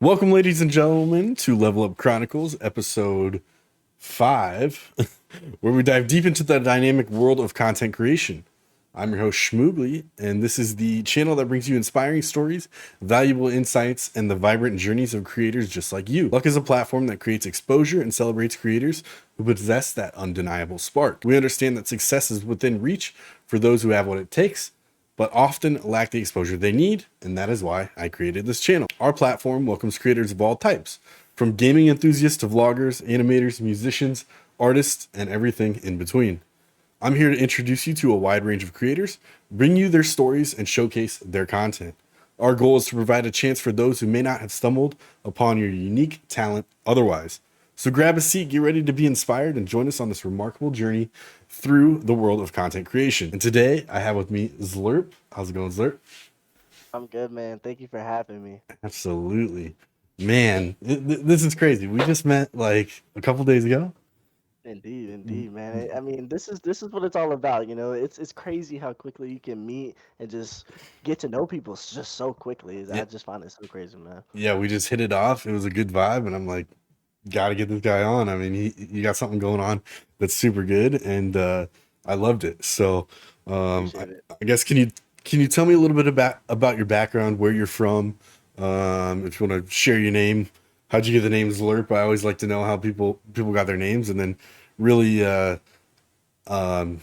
Welcome, ladies and gentlemen, to Level Up Chronicles, episode 5, where we dive deep into the dynamic world of content creation. I'm your host, Schmoogly, and this is the channel that brings you inspiring stories, valuable insights, and the vibrant journeys of creators just like you. Luck is a platform that creates exposure and celebrates creators who possess that undeniable spark. We understand that success is within reach for those who have what it takes, but often lack the exposure they need, and that is why I created this channel. Our platform welcomes creators of all types, from gaming enthusiasts to vloggers, animators, musicians, artists, and everything in between. I'm here to introduce you to a wide range of creators, bring you their stories, and showcase their content. Our goal is to provide a chance for those who may not have stumbled upon your unique talent otherwise. So grab a seat, get ready to be inspired, and join us on this remarkable journey through the world of content creation. And today I have with me Zlurp. How's it going, Zlurp? I'm good, man. Thank you for having me. Absolutely. Man, this is crazy. We just met like a couple days ago. Indeed, man. I mean, this is what it's all about. It's crazy how quickly you can meet and just get to know people just so quickly. Yeah, I just find it so crazy, man. yeah, we just hit it off. It was a good vibe, and I'm like, got to get this guy on. I mean, he got something going on that's super good, and I loved it. So, I, Appreciate it. I guess can you tell me a little bit about your background, where you're from, if you want to share your name, how'd you get the name Zlurp? I always like to know how people got their names, and then really um,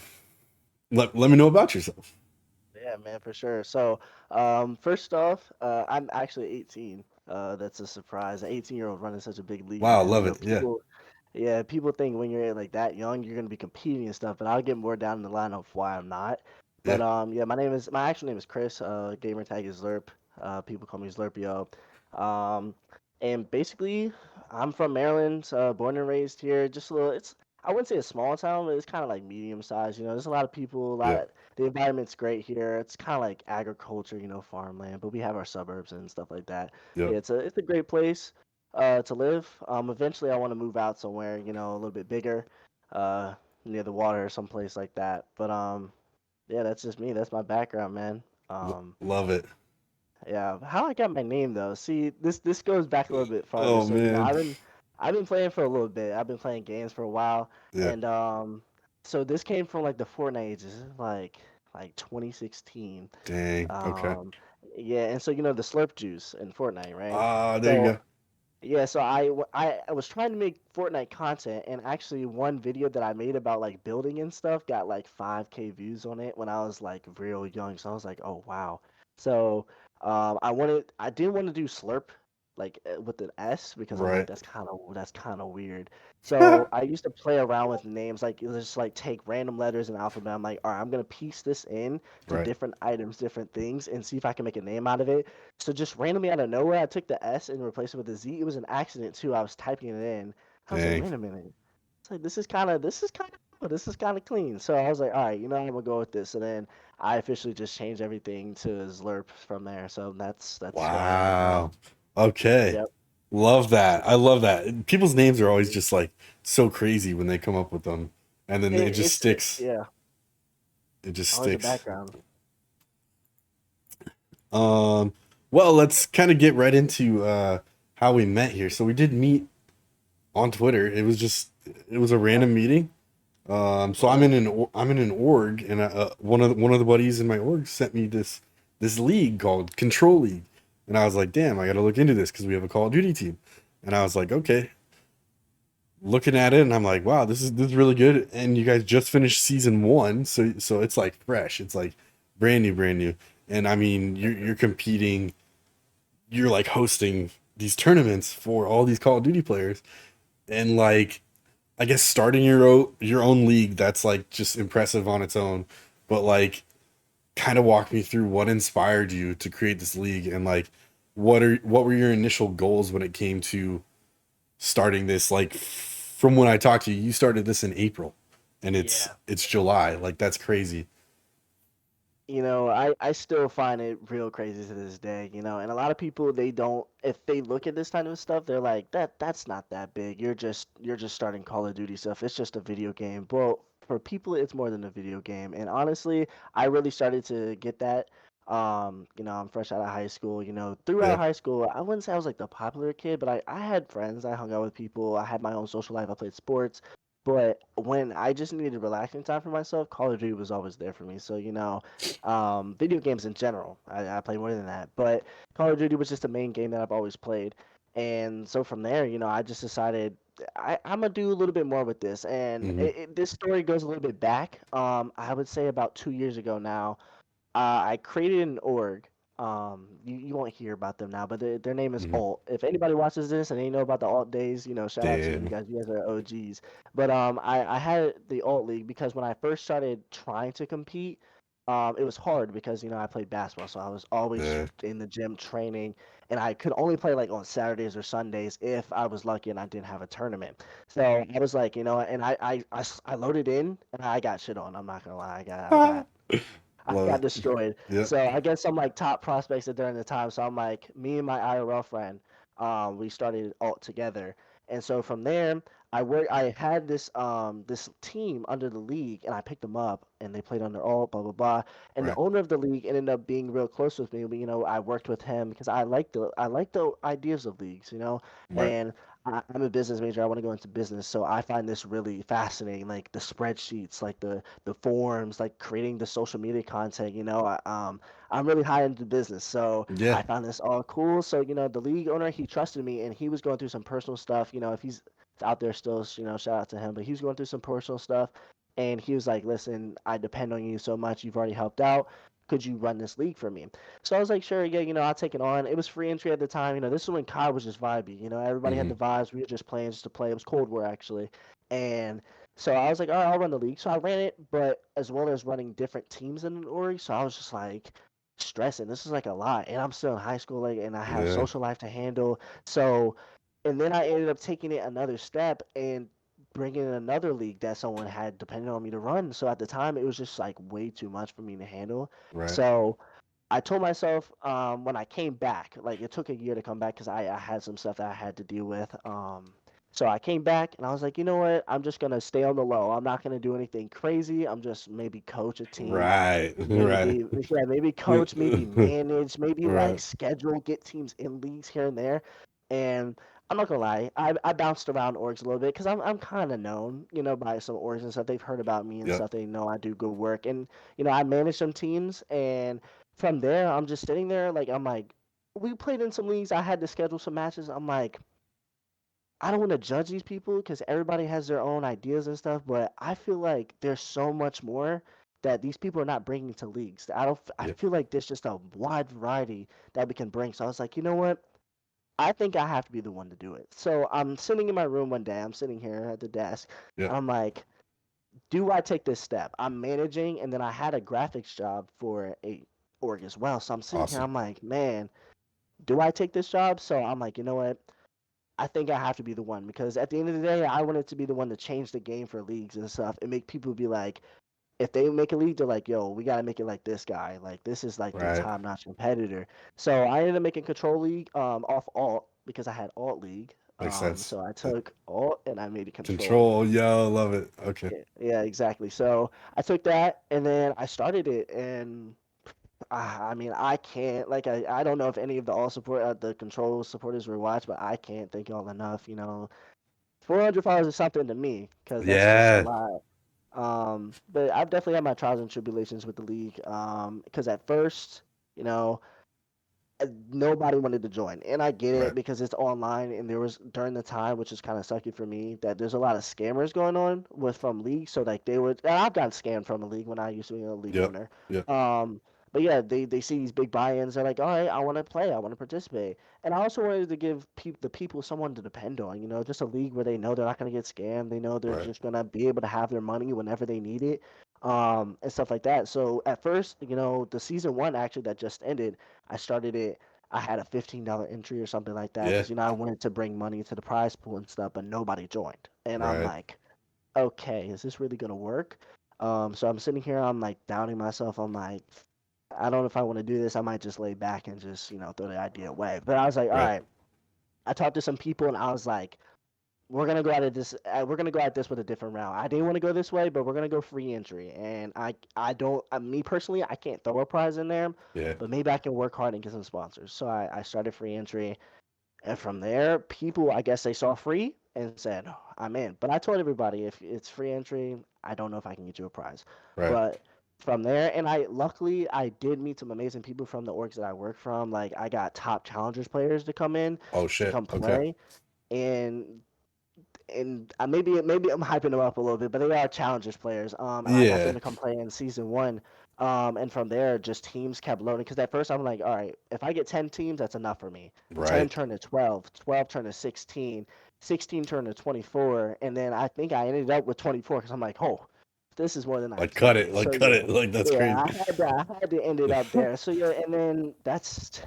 let me know about yourself. Yeah, man, for sure. So, first off, I'm actually 18. That's a surprise. An 18-year-old running such a big league, Wow, man. love it. Yeah, People think when you're like that young, you're gonna be competing and stuff, but I'll get more down the line of why I'm not. yeah. But yeah, my actual name is Chris. Gamer tag is Zlurp. People call me Zlurpio. Um, and basically, I'm from Maryland, born and raised here. Just a little. I wouldn't say a small town, but it's kind of like medium size. There's a lot of people. Yeah. The environment's great here. It's kind of like agriculture, farmland, but we have our suburbs and stuff like that. Yeah. Yeah, it's a great place to live. Eventually, I want to move out somewhere, a little bit bigger, uh, near the water or someplace like that. But yeah, that's just me. That's my background, man. Um, Love it. yeah, how I got my name though. See, this goes back a little bit farther. Oh So man. I've been playing for a little bit. I've been playing games for a while, Yeah. and so this came from like the Fortnite ages, like 2016. Dang. Okay. Um, yeah, and so the Slurp juice in Fortnite, right? Ah, there you So go. yeah, so I was trying to make Fortnite content, and actually one video that I made about like building and stuff got like 5K views on it when I was like real young. So I was like, oh wow. So I didn't want to do Slurp like with an S because I'm like Right. that's kind of weird. So I used to play around with names like it was just like take random letters and alphabet. I'm like, all right, I'm gonna piece this in to Right. different items, different things, and see if I can make a name out of it. So just randomly out of nowhere, I took the S and replaced it with a Z. It was an accident too. I was typing it in. I was like, Dang. wait a minute. It's like this is kind of clean. So I was like, all right, I'm gonna go with this. And then I officially just changed everything to Zlurp from there. So that's who I am right now. Wow. Okay. Yep. Love So that. I love that. People's names are always just like so crazy when they come up with them, and then it just sticks. yeah, It just always a sticks. background. Um. Well, let's kind of get right into how we met here. So we did meet on Twitter. It was a random meeting. So Mhm. I'm in an org, and one of the buddies in my org sent me this league called Control League, and I was like, damn, I got to look into this because we have a Call of Duty team, and I was like, okay, looking at it, and I'm like, wow, this is really good, and you guys just finished season one, so it's like fresh, it's like brand new, and I mean you're competing, you're like hosting these tournaments for all these Call of Duty players, and like I guess starting your own league, that's like just impressive on its own. But like kind of walk me through what inspired you to create this league, and like what were your initial goals when it came to starting this? Like from when I talked to you, you started this in April and Yeah. it's July. Like that's crazy. I still find it real crazy to this day, and a lot of people they don't if they look at this kind of stuff, they're like, that's not that big. You're just starting Call of Duty stuff. It's just a video game. Well, for people it's more than a video game. And honestly, I really started to get that. I'm fresh out of high school. Throughout Yeah. high school, I wouldn't say I was like the popular kid, but I had friends. I hung out with people. I had my own social life. I played sports. But when I just needed relaxing time for myself, Call of Duty was always there for me. So, video games in general, I play more than that. But Call of Duty was just the main game that I've always played. And so from there, I just decided I'm gonna do a little bit more with this. And Hmm. this story goes a little bit back. I would say about 2 years ago now. I created an org. You won't hear about them now, but their name is Hmm. Alt. If anybody watches this and they know about the Alt days, shout out to you Damn. guys. You guys are OGs. But I had the Alt League because when I first started trying to compete, it was hard because I played basketball, so I was always Yeah. in the gym training, and I could only play like on Saturdays or Sundays if I was lucky and I didn't have a tournament. So I was like, and I loaded in and I got shit on. I'm not gonna lie, I Love got it. destroyed. Yep. So I guess I'm like top prospects during the time. So I'm like me and my IRL friend, we started alt together. And so from there, I had this team under the league, and I picked them up, and they played under alt, blah blah blah. And the Right. owner of the league ended up being real close with me. I worked with him because I like the ideas of leagues, Right. and I'm a business major. I want to go into business, so I find this really fascinating, like the spreadsheets, like the forms, like creating the social media content. I'm really high into business, so Yeah. I found this all cool. So the league owner, he trusted me, and he was going through some personal stuff. If he's out there still, shout out to him. But he was going through some personal stuff, and he was like, "Listen, I depend on you so much. You've already helped out. Could you run this league for me?" So I was like, sure, yeah, I'll take it on. It was free entry at the time. This is when COD was just vibey. Everybody had Hmm. the vibes. We were just playing just to play. It was Cold War actually, and so I was like, all right, I'll run the league. So I ran it, but as well as running different teams in an org. So I was just like stressing. This is like a lot, and I'm still in high school, like, and I have Yeah. social life to handle. So, and then I ended up taking it another step and bringing in another league that someone had depended on me to run. So at the time, it was just like way too much for me to handle. Right. So I told myself when I came back, like it took a year to come back because I had some stuff that I had to deal with. So I came back and I was like, you know what? I'm just gonna stay on the low. I'm not gonna do anything crazy. I'm just maybe coach a team, Right. Right. maybe yeah, maybe coach, maybe manage, maybe like Right. schedule, get teams in leagues here and there. And I'm not gonna lie, I bounced around orgs a little bit because I'm kind of known, by some orgs and stuff. They've heard about me and Yep. stuff. They know I do good work, and I manage some teams. And from there, I'm just sitting there, like I'm like, we played in some leagues. I had to schedule some matches. I'm like, I don't want to judge these people because everybody has their own ideas and stuff, but I feel like there's so much more that these people are not bringing to leagues. I don't. I Yep. feel like there's just a wide variety that we can bring. So I was like, you know what? I think I have to be the one to do it. So I'm sitting in my room one day. I'm sitting here at the desk. Yep. I'm like, do I take this step? I'm managing, and then I had a graphics job for a org as well. So I'm sitting here. Awesome. I'm like, man, do I take this job? So I'm like, you know what? I think I have to be the one because at the end of the day, I wanted to be the one to change the game for leagues and stuff and make people be like, if they make a league, they're like, yo, we gotta make it like this guy. Like this is like the Right. top-notch competitor. So I ended up making Control League off alt because I had alt league. Makes sense. So I took alt and I made it Control. Control. Yo, love it. Okay. Yeah, yeah, exactly. So I took that and then I started it and I mean, I can't like I don't know if any of the all support the control supporters were watched, but I can't thank y'all enough. 400 followers is something to me because that's just a Yeah. lot. But I've definitely had my trials and tribulations with the league. Because at first, you know, nobody wanted to join, and I get it Right. because it's online, and there was during the time, which is kind of sucky for me, that there's a lot of scammers going on with from leagues. So like they would, and I've gotten scammed from a league when I used to be a league Yep. owner. Yep. But yeah, they see these big buy-ins. They're like, all right, I want to play, I want to participate, and I also wanted to give the people someone to depend on. Just a league where they know they're not gonna get scammed. They know they're Right. just gonna be able to have their money whenever they need it, and stuff like that. So at first, the season one actually that just ended, I started it. I had a $15 entry or something like that Yeah. because I wanted to bring money to the prize pool and stuff, but nobody joined. And I'm Right. like, okay, is this really gonna work? So I'm sitting here, I'm like doubting myself. I'm like, I don't know if I want to do this. I might just lay back and just throw the idea away. But I was like, all Right. right. I talked to some people and I was like, we're gonna go at it this we're gonna go at this with a different route. I didn't want to go this way, but we're gonna go free entry. And I don't me personally I can't throw a prize in there, Yeah. but maybe I can work hard and get some sponsors. So I started free entry, and from there, people I guess they saw free and said, "Oh, I'm in." But I told everybody if it's free entry, I don't know if I can get you a prize. Right. But from there, and I luckily I did meet some amazing people from the orgs that I work from. Like I got top challengers players to come in Oh to shit. come Okay. play, and maybe I'm hyping them up a little bit, but they are challengers players. And I got them Yeah. to come play in season one. And from there, just teams kept loading. Because at first I'm like, all right, if I get 10 teams, that's enough for me. 10 Right. turned to 12, 12 turned to 16, 16 turned to 24, and then I think I ended up with 24 because I'm like, oh, this is more than I Like cut expected. it. Like So cut yeah, it. Like that's yeah, crazy. I had to end it up there. So yeah, and then that's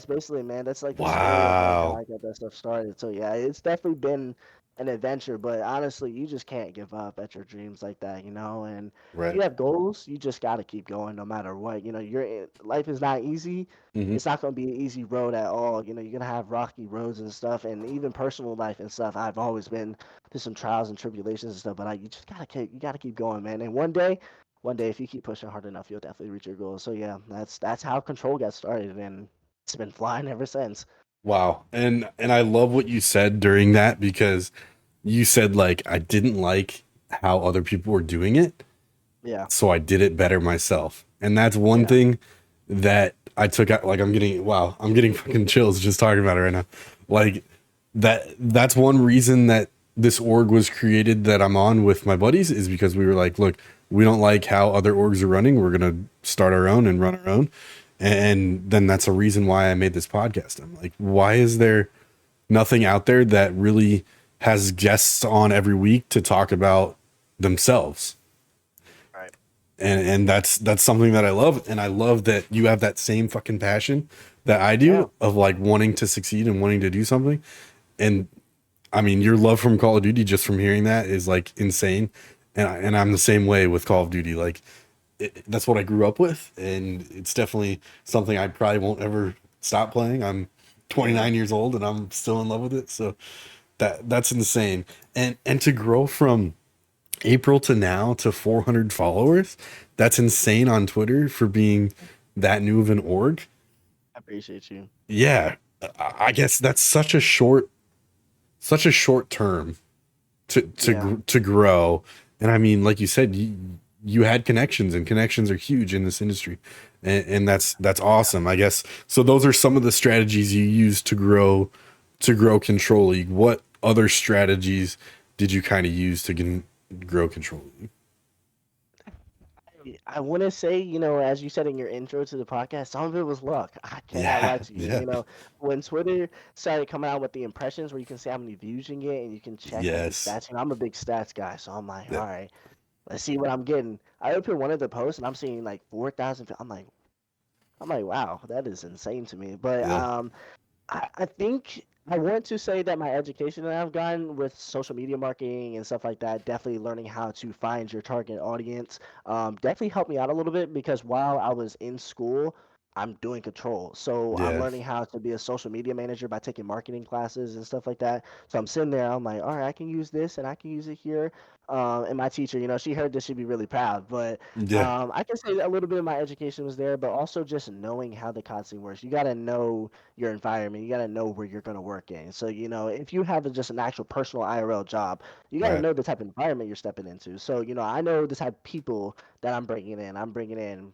basically, man. That's like the story of like how Wow. I got that stuff started. So yeah, it's definitely been an adventure, but honestly, you just can't give up at your dreams like that, you know. And if you Right. have goals, you just got to keep going no matter what. You know, life is not easy. Hmm. It's not going to be an easy road at all. You know, you're going to have rocky roads and stuff, and even personal life and stuff. I've always been through some trials and tribulations and stuff, but you just got to keep going, man. And one day, if you keep pushing hard enough, you'll definitely reach your goals. So yeah, that's how Control got started, and it's been flying ever since. Wow. And I love what you said during that because you said like I didn't like how other people were doing it, Yeah, so I did it better myself. And that's one yeah, thing that I took out. Like I'm getting fucking chills just talking about it right now. Like that's one reason that this org was created that I'm on with my buddies is because we were like, look, we don't like how other orgs are running. We're gonna start our own and run our own. And then that's a reason why I made this podcast. I'm like, why is there nothing out there that really has guests on every week to talk about themselves? right. And that's something that I love, and I love that you have that same fucking passion that I Yeah. do of like wanting to succeed and wanting to do something. And I mean, your love from Call of Duty just from hearing that is like insane. And I'm the same way with Call of Duty. Like that's what I grew up with, and it's definitely something I probably won't ever stop playing. I'm Yeah. 29 years old and I'm still in love with it. So that's insane. And to grow from April to now to 400 followers, that's insane on Twitter for being that new of an org. I appreciate you. Yeah, I guess that's such a short term Yeah. to grow. And I mean, like you said, you had connections, and connections are huge in this industry, and that's awesome. I guess so. Those are some of the strategies you use to grow Control League. What other strategies did you kind of use to grow Control League? I want to say, as you said in your intro to the podcast, some of it was luck. I cannot lie Yeah, to you. yeah, When Twitter started coming out with the impressions where you can see how many views you can get and you can check like the yes, stats. I'm a big stats guy, so I'm like, yeah, all right, let's see what I'm getting. I opened one of the posts and I'm seeing like 4,000. I'm like, wow, that is insane to me. But yeah, I think I want to say that my education that I've gotten with social media marketing and stuff like that, definitely learning how to find your target audience, definitely helped me out a little bit because while I was in school, I'm doing control. So I'm yeah, learning how to be a social media manager by taking marketing classes and stuff like that. So I'm sitting there, I'm like, all right, I can use this and I can use it here. And my teacher, she heard this, she'd be really proud. But yeah, I can say a little bit of my education was there, but also just knowing how the constant works. You got to know your environment. You got to know where you're going to work in. So, if you have just an actual personal IRL job, you got to right, know the type of environment you're stepping into. So, I know the type of people that I'm bringing in. I'm bringing in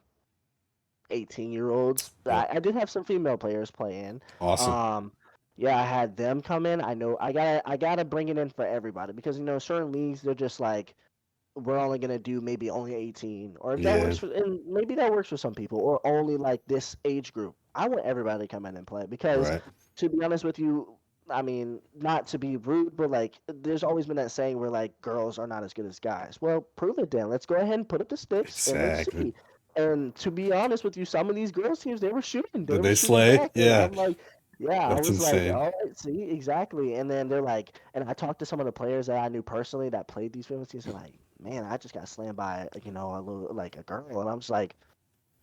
18-year-olds. yep, I did have some female players play in. awesome, Um, yeah, I had them come in. I know I gotta bring it in for everybody because certain leagues they're just like we're only gonna do maybe only 18, or if that yeah, works for, and maybe that works for some people, or only like this age group. I want everybody to come in and play because, right, to be honest with you, I mean, not to be rude, but like, there's always been that saying where like girls are not as good as guys. Well, prove it then. Let's go ahead and put up the sticks and let's exactly. see. And to be honest with you, some of these girls teams they were shooting, they Did were they shooting slay? back, and Yeah, I'm like, yeah, I that's was like, insane. all right, see, exactly. And then they're like, and I talked to some of the players that I knew personally that played these women's teams, and like, man, I just got slammed by a little like a girl, and I'm just like,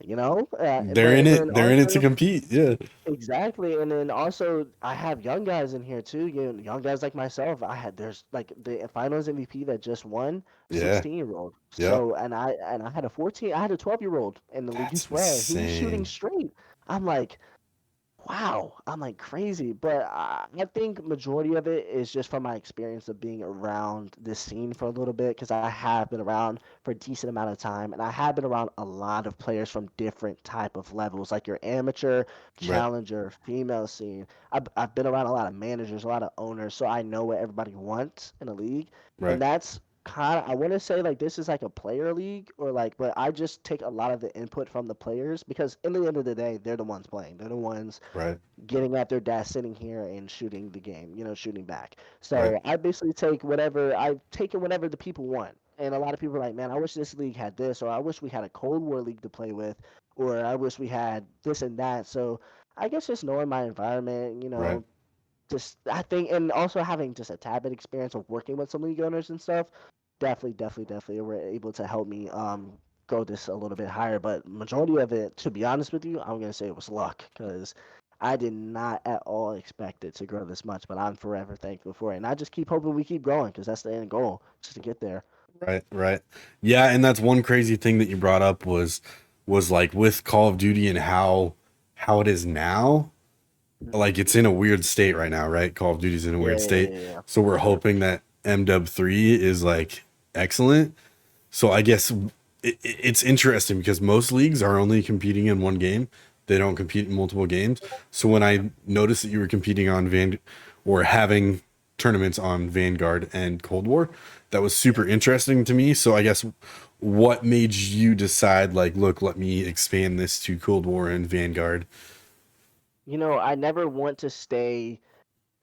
They're But in and it. then They're in it to also compete. Yeah. exactly, and then also I have young guys in here too. Young guys like myself. There's like the finals MVP that just won, Yeah. 16-year-old. Yep. So and I had a 14, I had a 12-year-old in the league That's as well. He was shooting insane. straight. I'm like, wow, I'm like crazy, but I think majority of it is just from my experience of being around this scene for a little bit because I have been around for a decent amount of time, and I have been around a lot of players from different type of levels, like your amateur, Right. challenger, female scene. I've been around a lot of managers, a lot of owners, so I know what everybody wants in a league, and Right. that's kind of I want to say like this is like a player league or like, but I just take a lot of the input from the players because in the end of the day, they're the ones playing. They're the ones Right. getting at their desk, sitting here and shooting the game, shooting back. Right. So I basically take whatever I've taken whatever the people want. And a lot of people are like, man, I wish this league had this, or I wish we had a Cold War league to play with, or I wish we had this and that. So I guess just knowing my environment, Right. just I think, and also having just a tad bit experience of working with some league owners and stuff, definitely were able to help me grow this a little bit higher. But majority of it, to be honest with you, I'm gonna say it was luck because I did not at all expect it to grow this much. But I'm forever thankful for it, and I just keep hoping we keep growing because that's the end goal, just to get there. Right. Right. Yeah, and that's one crazy thing that you brought up was like with Call of Duty and how it is now. Mhm. Like it's in a weird state right now, right? Call of Duty's in a Yeah, weird yeah, yeah, state. yeah, yeah, So for we're sure. hoping that MW3 is like excellent. So I guess it's interesting because most leagues are only competing in one game. They don't compete in multiple games. So when I noticed that you were competing on or having tournaments on Vanguard and Cold War, that was super interesting to me. So I guess what made you decide like, look, let me expand this to Cold War and Vanguard? I never want to stay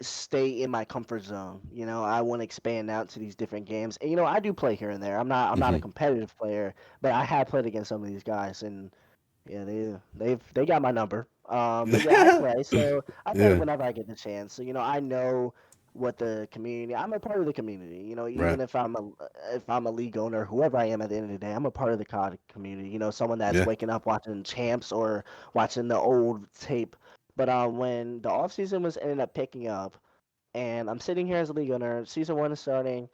in my comfort zone. I want to expand out to these different games. And I do play here and there. I'm not a Hmm. competitive player, but I have played against some of these guys and yeah, they got my number. But yeah, I play. So I play Yeah. whenever I get the chance. So I know what the community. I'm a part of the community. Right. Even if I'm a league owner, whoever I am at the end of the day, I'm a part of the COD community. Someone that's Yeah. waking up watching champs or watching the old tape. But when the off season was ended up picking up, and I'm sitting here as a league owner, season one is starting.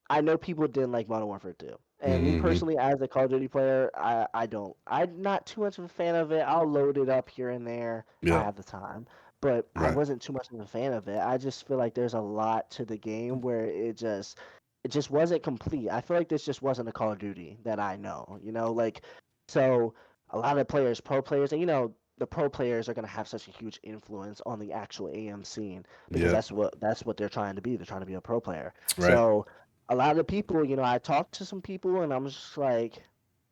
I know people didn't like Modern Warfare 2. And me Hmm. personally, as a Call of Duty player, I don't. I'm not too much of a fan of it. I'll load it up here and there if I Yeah. have the time. But I Right. wasn't too much of a fan of it. I just feel like there's a lot to the game where it just wasn't complete. I feel like this just wasn't a Call of Duty that I know. Like so a lot of players, pro players, and the pro players are going to have such a huge influence on the actual AM scene because Yeah. that's what they're trying to be. They're trying to be a pro player. Right. So a lot of the people, I talked to some people and I'm just like,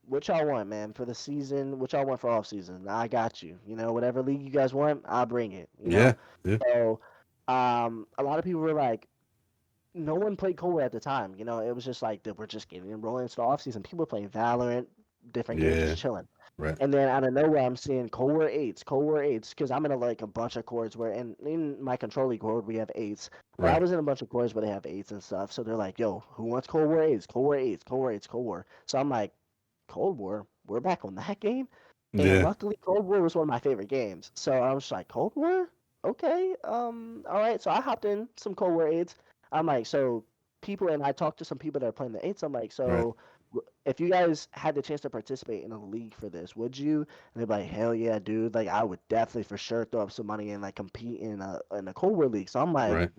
what y'all want, man, for the season? What y'all want for off season? I got you. Whatever league you guys want, I'll bring it. Yeah. Yeah. So, a lot of people were like, no one played Cold War at the time. It was just like that we're just getting rolling into the off season. People were playing Valorant, different games, Yeah. just chilling. Right. And then out of nowhere, I'm seeing Cold War eights, because I'm in like a bunch of chords where in my control league chord we have eights, but I Right. was in a bunch of chords where they have eights and stuff. So they're like, "Yo, who wants Cold War eights? Cold War eights, Cold War eights, Cold War." So I'm like, "Cold War, we're back on that game." And Yeah. luckily, Cold War was one of my favorite games. So I was like, "Cold War, okay, all right." So I hopped in some Cold War eights. I'm like, so people, and I talked to some people that are playing the eights. I'm like, Right. so if you guys had the chance to participate in a league for this, would you? And they'd be like, hell yeah, dude. Like, I would definitely for sure throw up some money and like compete in a Cold War league. So I'm like, Right.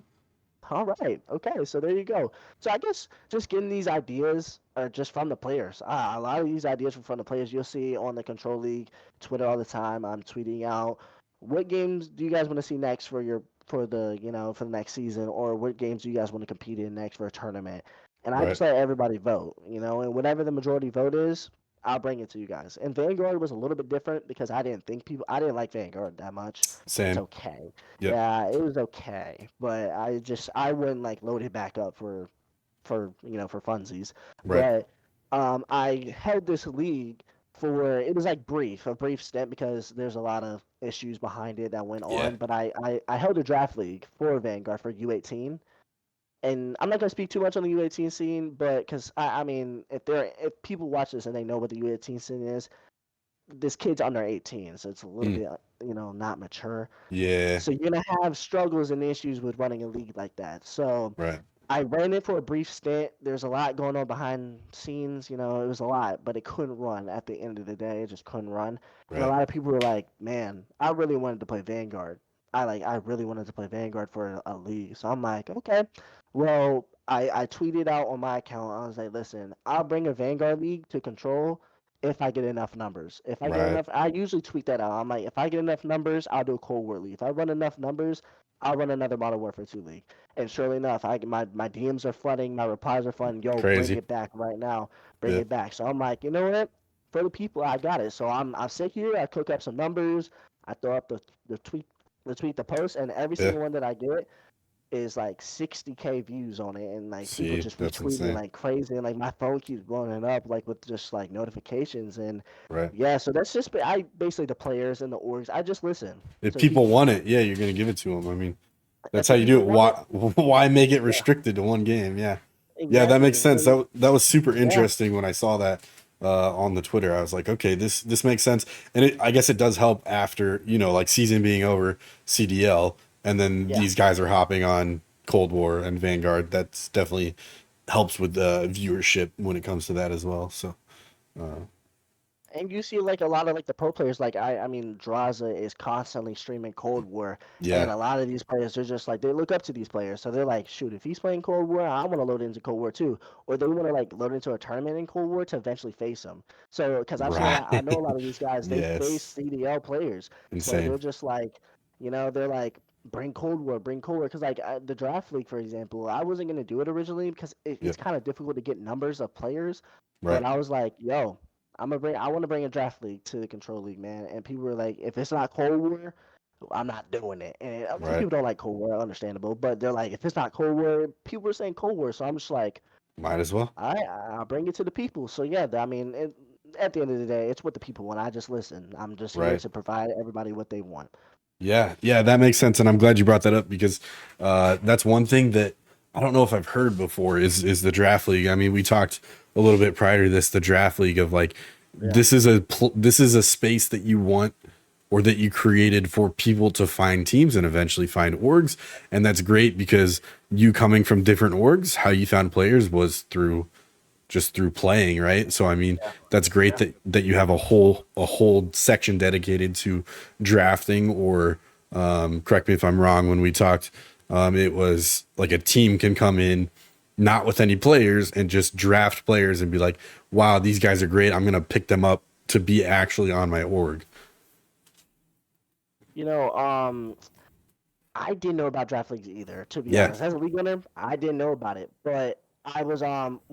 all right, okay, so there you go. So I guess just getting these ideas are just from the players. A lot of these ideas from the players you'll see on the Control League Twitter all the time. I'm tweeting out what games do you guys want to see next for the next season, or what games do you guys want to compete in next for a tournament? And I Right. just let everybody vote, and whatever the majority vote is, I'll bring it to you guys. And Vanguard was a little bit different because I didn't like Vanguard that much. It's Same. okay. Yep. Yeah, it was okay, but I wouldn't like load it back up for funsies. Right. But I held this league for it was like a brief stint because there's a lot of issues behind it that went Yeah. on. But I held a draft league for Vanguard for U18, and I'm not gonna speak too much on the U18 scene, but because I mean if people watch this and they know what the U18 scene is, this kid's under 18, so it's a little Mm, bit, not mature. yeah. So you're gonna have struggles and issues with running a league like that. So Right. I ran it for a brief stint. There's a lot going on behind scenes, it was a lot, but it couldn't run at the end of the day. It just couldn't run. And a Right. lot of people were like, "Man, I really wanted to play Vanguard. I really wanted to play Vanguard for a league." So I'm like, "Okay." Well, I tweeted out on my account. I was like, "Listen, I'll bring a Vanguard league to control if I get enough numbers. If I get Right. enough, I usually tweet that out. I'm like, if I get enough numbers, I'll do a Cold War league. If I run enough numbers, I'll run another Modern Warfare 2 league." And surely enough, my DMs are flooding, my replies are flooding. Yo, bring Crazy. it back right now, bring Yeah. it back. So I'm like, you know what? For the people, I got it. So I sit here, I cook up some numbers, I throw up the tweet, the post, and every Yeah. single one that I get is like 60K views on it, and like people See, just that's retweeting insane. like crazy, and like my phone keeps blowing up like with just like notifications, and Right. yeah. So that's just I basically the players and the orgs. I just listen If to people people. want it, yeah, you're gonna give it to them. I mean, that's If how the you do people it. want Why it, why make it yeah, restricted to one game? Yeah. Yeah, that makes exactly. sense. And That was super yeah, interesting when I saw that on the Twitter. I was like, okay, this makes sense, and I guess it does help after like season being over, CDL, and then yeah. these guys are hopping on Cold War and Vanguard. That's definitely helps with the viewership when it comes to that as well. So And you see like a lot of like the pro players, like I mean Draza is constantly streaming Cold War, and yeah, a lot of these players they're just like they look up to these players, so they're like, shoot, if he's playing Cold War, I want to load into Cold War too, or they want to like load into a tournament in Cold War to eventually face him. So because I've seen a lot, I know a right, lot of these guys they face yes, CDL players, so insane. they're just like, they're like. Bring Cold War, because like the draft league, for example, I wasn't gonna do it originally because it's Yep, kind of difficult to get numbers of players, but right, I was like, yo, I want to bring a draft league to the control league, man. And people were like, if it's not Cold War, I'm not doing it. And a lot of right. people don't like Cold War, understandable. But they're like, if it's not Cold War, people were saying Cold War. So I'm just like, Might as well. I'll bring it to the people. So yeah, I mean, at the end of the day, it's what the people want. I just listen. I'm just here Right. to provide everybody what they want. Yeah, yeah, that makes sense, and I'm glad you brought that up because that's one thing that I don't know if I've heard before is the draft league. I mean, we talked a little bit prior to this, the draft league of like Yeah. this is a space that you want or that you created for people to find teams and eventually find orgs, and that's great because you coming from different orgs, how you found players was through just through playing, right? So I mean, Yeah. that's great Yeah. that you have a whole section dedicated to drafting. Or correct me if I'm wrong. When we talked, it was like a team can come in not with any players and just draft players and be like, wow, these guys are great. I'm gonna pick them up to be actually on my org. You know, I didn't know about draft leagues either, to be Yeah. honest. As a league winner, I didn't know about it. But I was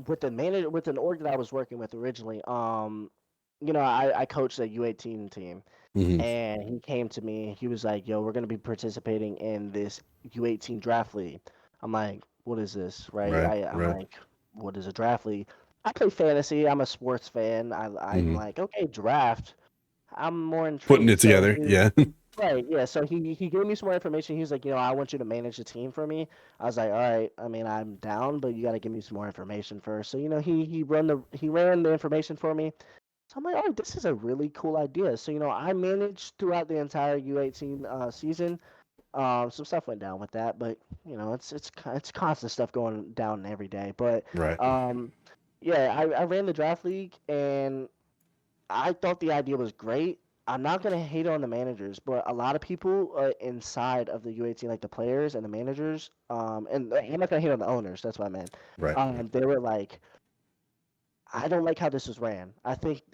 with the manager with an org that I was working with originally. I coached a U18 team, Hmm. and he came to me. He was like, "Yo, we're gonna be participating in this U18 draft league." I'm like, "What is this?" Right? Right. I'm Right. like, "What is a draft league?" I play fantasy. I'm a sports fan. I'm Hmm. like, okay, draft. I'm more Putting intrigued. it So together. Yeah. right, yeah. So he gave me some more information. He was like, I want you to manage the team for me. I was like, all right. I mean, I'm down, but you got to give me some more information first. So he ran the information for me. So I'm like, oh, this is a really cool idea. So I managed throughout the entire U18 season. Some stuff went down with that, but it's constant stuff going down every day. But Right. um, yeah, I ran the draft league, and I thought the idea was great. I'm not gonna hate on the managers, but a lot of people inside of the U18, like the players and the managers, and I'm not gonna hate on the owners. That's what I meant. Right. They were like, I don't like how this was ran. I think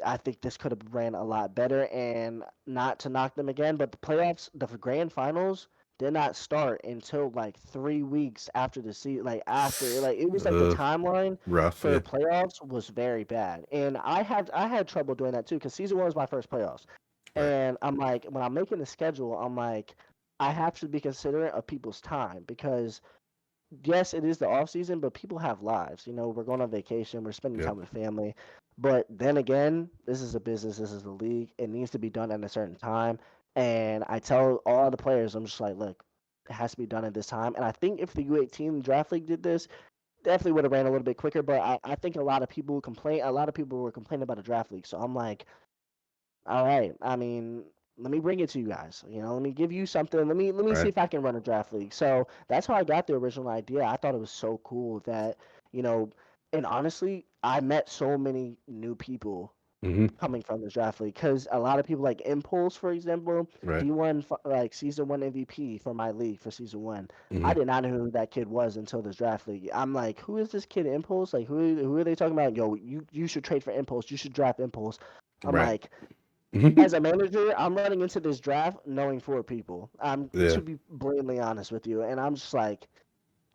this could have ran a lot better, and not to knock them again, but the playoffs, the grand finals, did not start until like 3 weeks after the season. Like it was like the Uh, timeline rough. for Yeah. playoffs was very bad, and I had trouble doing that too because season one was my first playoffs, Right. and I'm like when I'm making the schedule, I'm like I have to be considerate of people's time because yes, it is the off season, but people have lives. We're going on vacation, we're spending Yep. time with family. But then again, this is a business, this is a league. It needs to be done at a certain time. And I tell all the players, I'm just like, look, it has to be done at this time. And I think if the U18 draft league did this, definitely would have ran a little bit quicker. But I think a lot of people were complaining about the draft league. So I'm like, All right. I mean, let me bring it to you guys. Let me give you something. Let me see Right. if I can run a draft league. So that's how I got the original idea. I thought it was so cool that, you know, and honestly, I met so many new people Mm-hmm. coming from the draft league because a lot of people like Impulse, for example, Right. he won like season one MVP for my league for season one. I Mm-hmm. did not know who that kid was until this draft league. I'm like, who is this kid Impulse? Like, who are they talking about? Yo, you should trade for Impulse. You should draft Impulse. I'm Right. like, Mm-hmm. as a manager, I'm running into this draft knowing four people. I'm Yeah. to be blatantly honest with you, and I'm just like,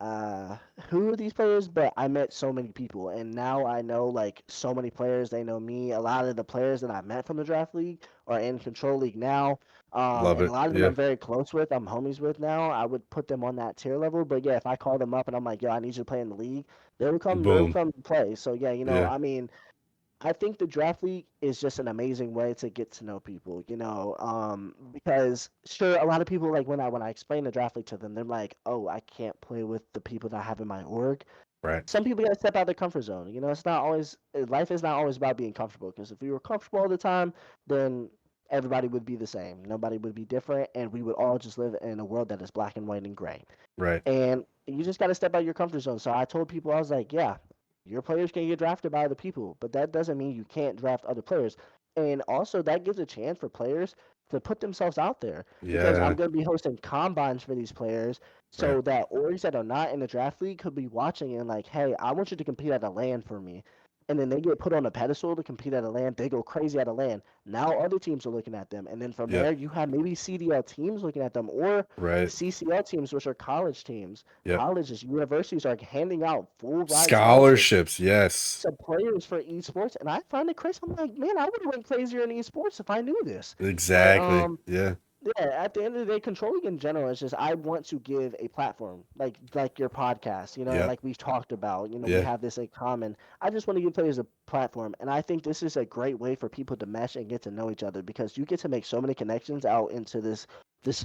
uh, who are these players? But I met so many people, and now I know like so many players. They know me. A lot of the players that I met from the draft league are in control league now. Love And a it. lot of them Yeah. I'm very close with. I'm homies with now. I would put them on that tier level. But yeah, if I call them up and I'm like, yo, I need you to play in the league, they will come. They'll Boom. come play. So yeah, Yeah. I mean, I think the draft league is just an amazing way to get to know people, because sure, a lot of people like when I explain the draft league to them, they're like, "Oh, I can't play with the people that I have in my org." Right. Some people gotta step out of their comfort zone. It's not always life is not always about being comfortable. Because if we were comfortable all the time, then everybody would be the same. Nobody would be different, and we would all just live in a world that is black and white and gray. Right. And you just got to step out of your comfort zone. So I told people, I was like, yeah, your players can get drafted by other people, but that doesn't mean you can't draft other players. And also, that gives a chance for players to put themselves out there because I'm Yeah. going to be hosting combines for these players Right. so that orgs that are not in the draft league could be watching and like, hey, I want you to compete at a land for me. And then they get put on a pedestal to compete at a land. They go crazy at a land. Now other teams are looking at them. And then from Yep. there, you have maybe CDL teams looking at them or Right. CCL teams, which are college teams. Yep. Colleges, universities are handing out full ride scholarships Scholarships. Yes. to players for esports, and I find it crazy. I'm like, man, I would have went crazier in esports if I knew this. But Exactly. Yeah. yeah, at the end of the day, controlling in general is just I want to give a platform, like your podcast, Yep. like we've talked about, we Yeah. have this in common. I just want to give players a platform, and I think this is a great way for people to mesh and get to know each other because you get to make so many connections out into this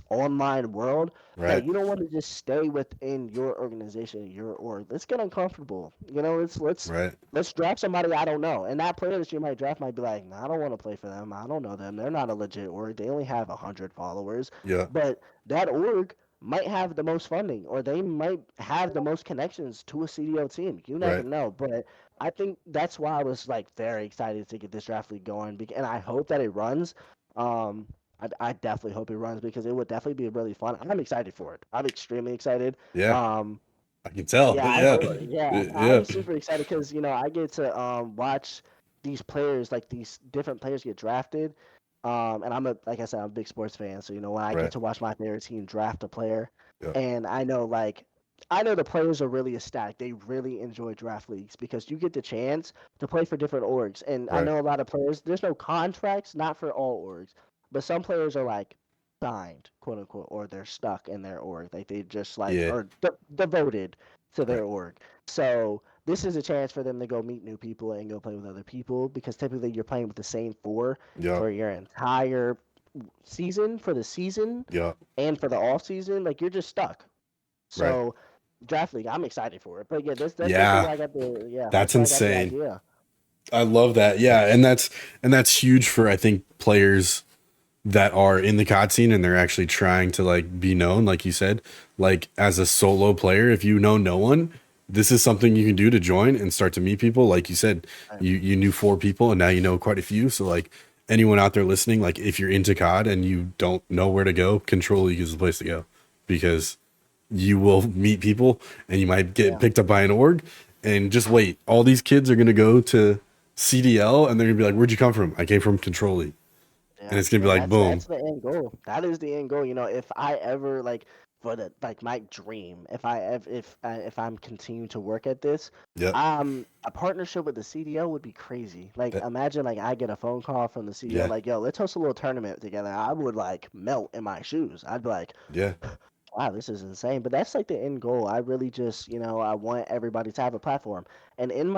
online world that Right. you don't want to just stay within your organization, your org. Let's get uncomfortable. Right. Let's draft somebody I don't know. And that player that you might draft might be like, nah, I don't want to play for them. I don't know them. They're not a legit org. They only have 100 followers. Yeah. But that org might have the most funding or they might have the most connections to a CDO team. You never Right. know. But I think that's why I was like very excited to get this draft league going. And I hope that it runs. Um, I definitely hope it runs because it would definitely be really fun. I'm excited for it. I'm extremely excited. Yeah. Um, I can tell. yeah, I Yeah. hope. Yeah, Yeah. I'm super excited because I get to watch these players, like these different players, get drafted. And like I said, I'm a big sports fan, so when I get Right. to watch my favorite team draft a player, Yeah. and I know the players are really ecstatic. They really enjoy draft leagues because you get the chance to play for different orgs. And I Right. know a lot of players. There's no contracts, not for all orgs, but some players are like signed, quote unquote, or they're stuck in their org. Like they just like Yeah. are devoted to Right. their org. So this is a chance for them to go meet new people and go play with other people because typically you're playing with the same four Yeah. for your entire season, for the season Yeah. and for the off season. Like you're just stuck. Right. So draft league, I'm excited for it. But yeah, that's basically Yeah. where I got That's that's where I got the insane. idea. I love that. Yeah, and that's huge for I think players that are in the COD scene and they're actually trying to like be known, like you said, like as a solo player, if you know no one, this is something you can do to join and start to meet people. Like you said, Right. you knew four people and now you know quite a few. So like anyone out there listening, like if you're into COD and you don't know where to go, Control League is the place to go because you will meet people and you might get Yeah. picked up by an org and just wait. All these kids are going to go to CDL and they're going to be like, where'd you come from? I came from Control League. And Yeah, it's going to be and like, that's boom. the end goal. That is the end goal. If I ever like for the like my dream, if I'm continuing to work at this, Yep. a partnership with the CDO would be crazy. Like Uh, imagine like I get a phone call from the CDO Yeah. like, yo, let's host a little tournament together. I would like melt in my shoes. I'd be like, Yeah. wow, this is insane. But that's like the end goal. I really just, I want everybody to have a platform. And in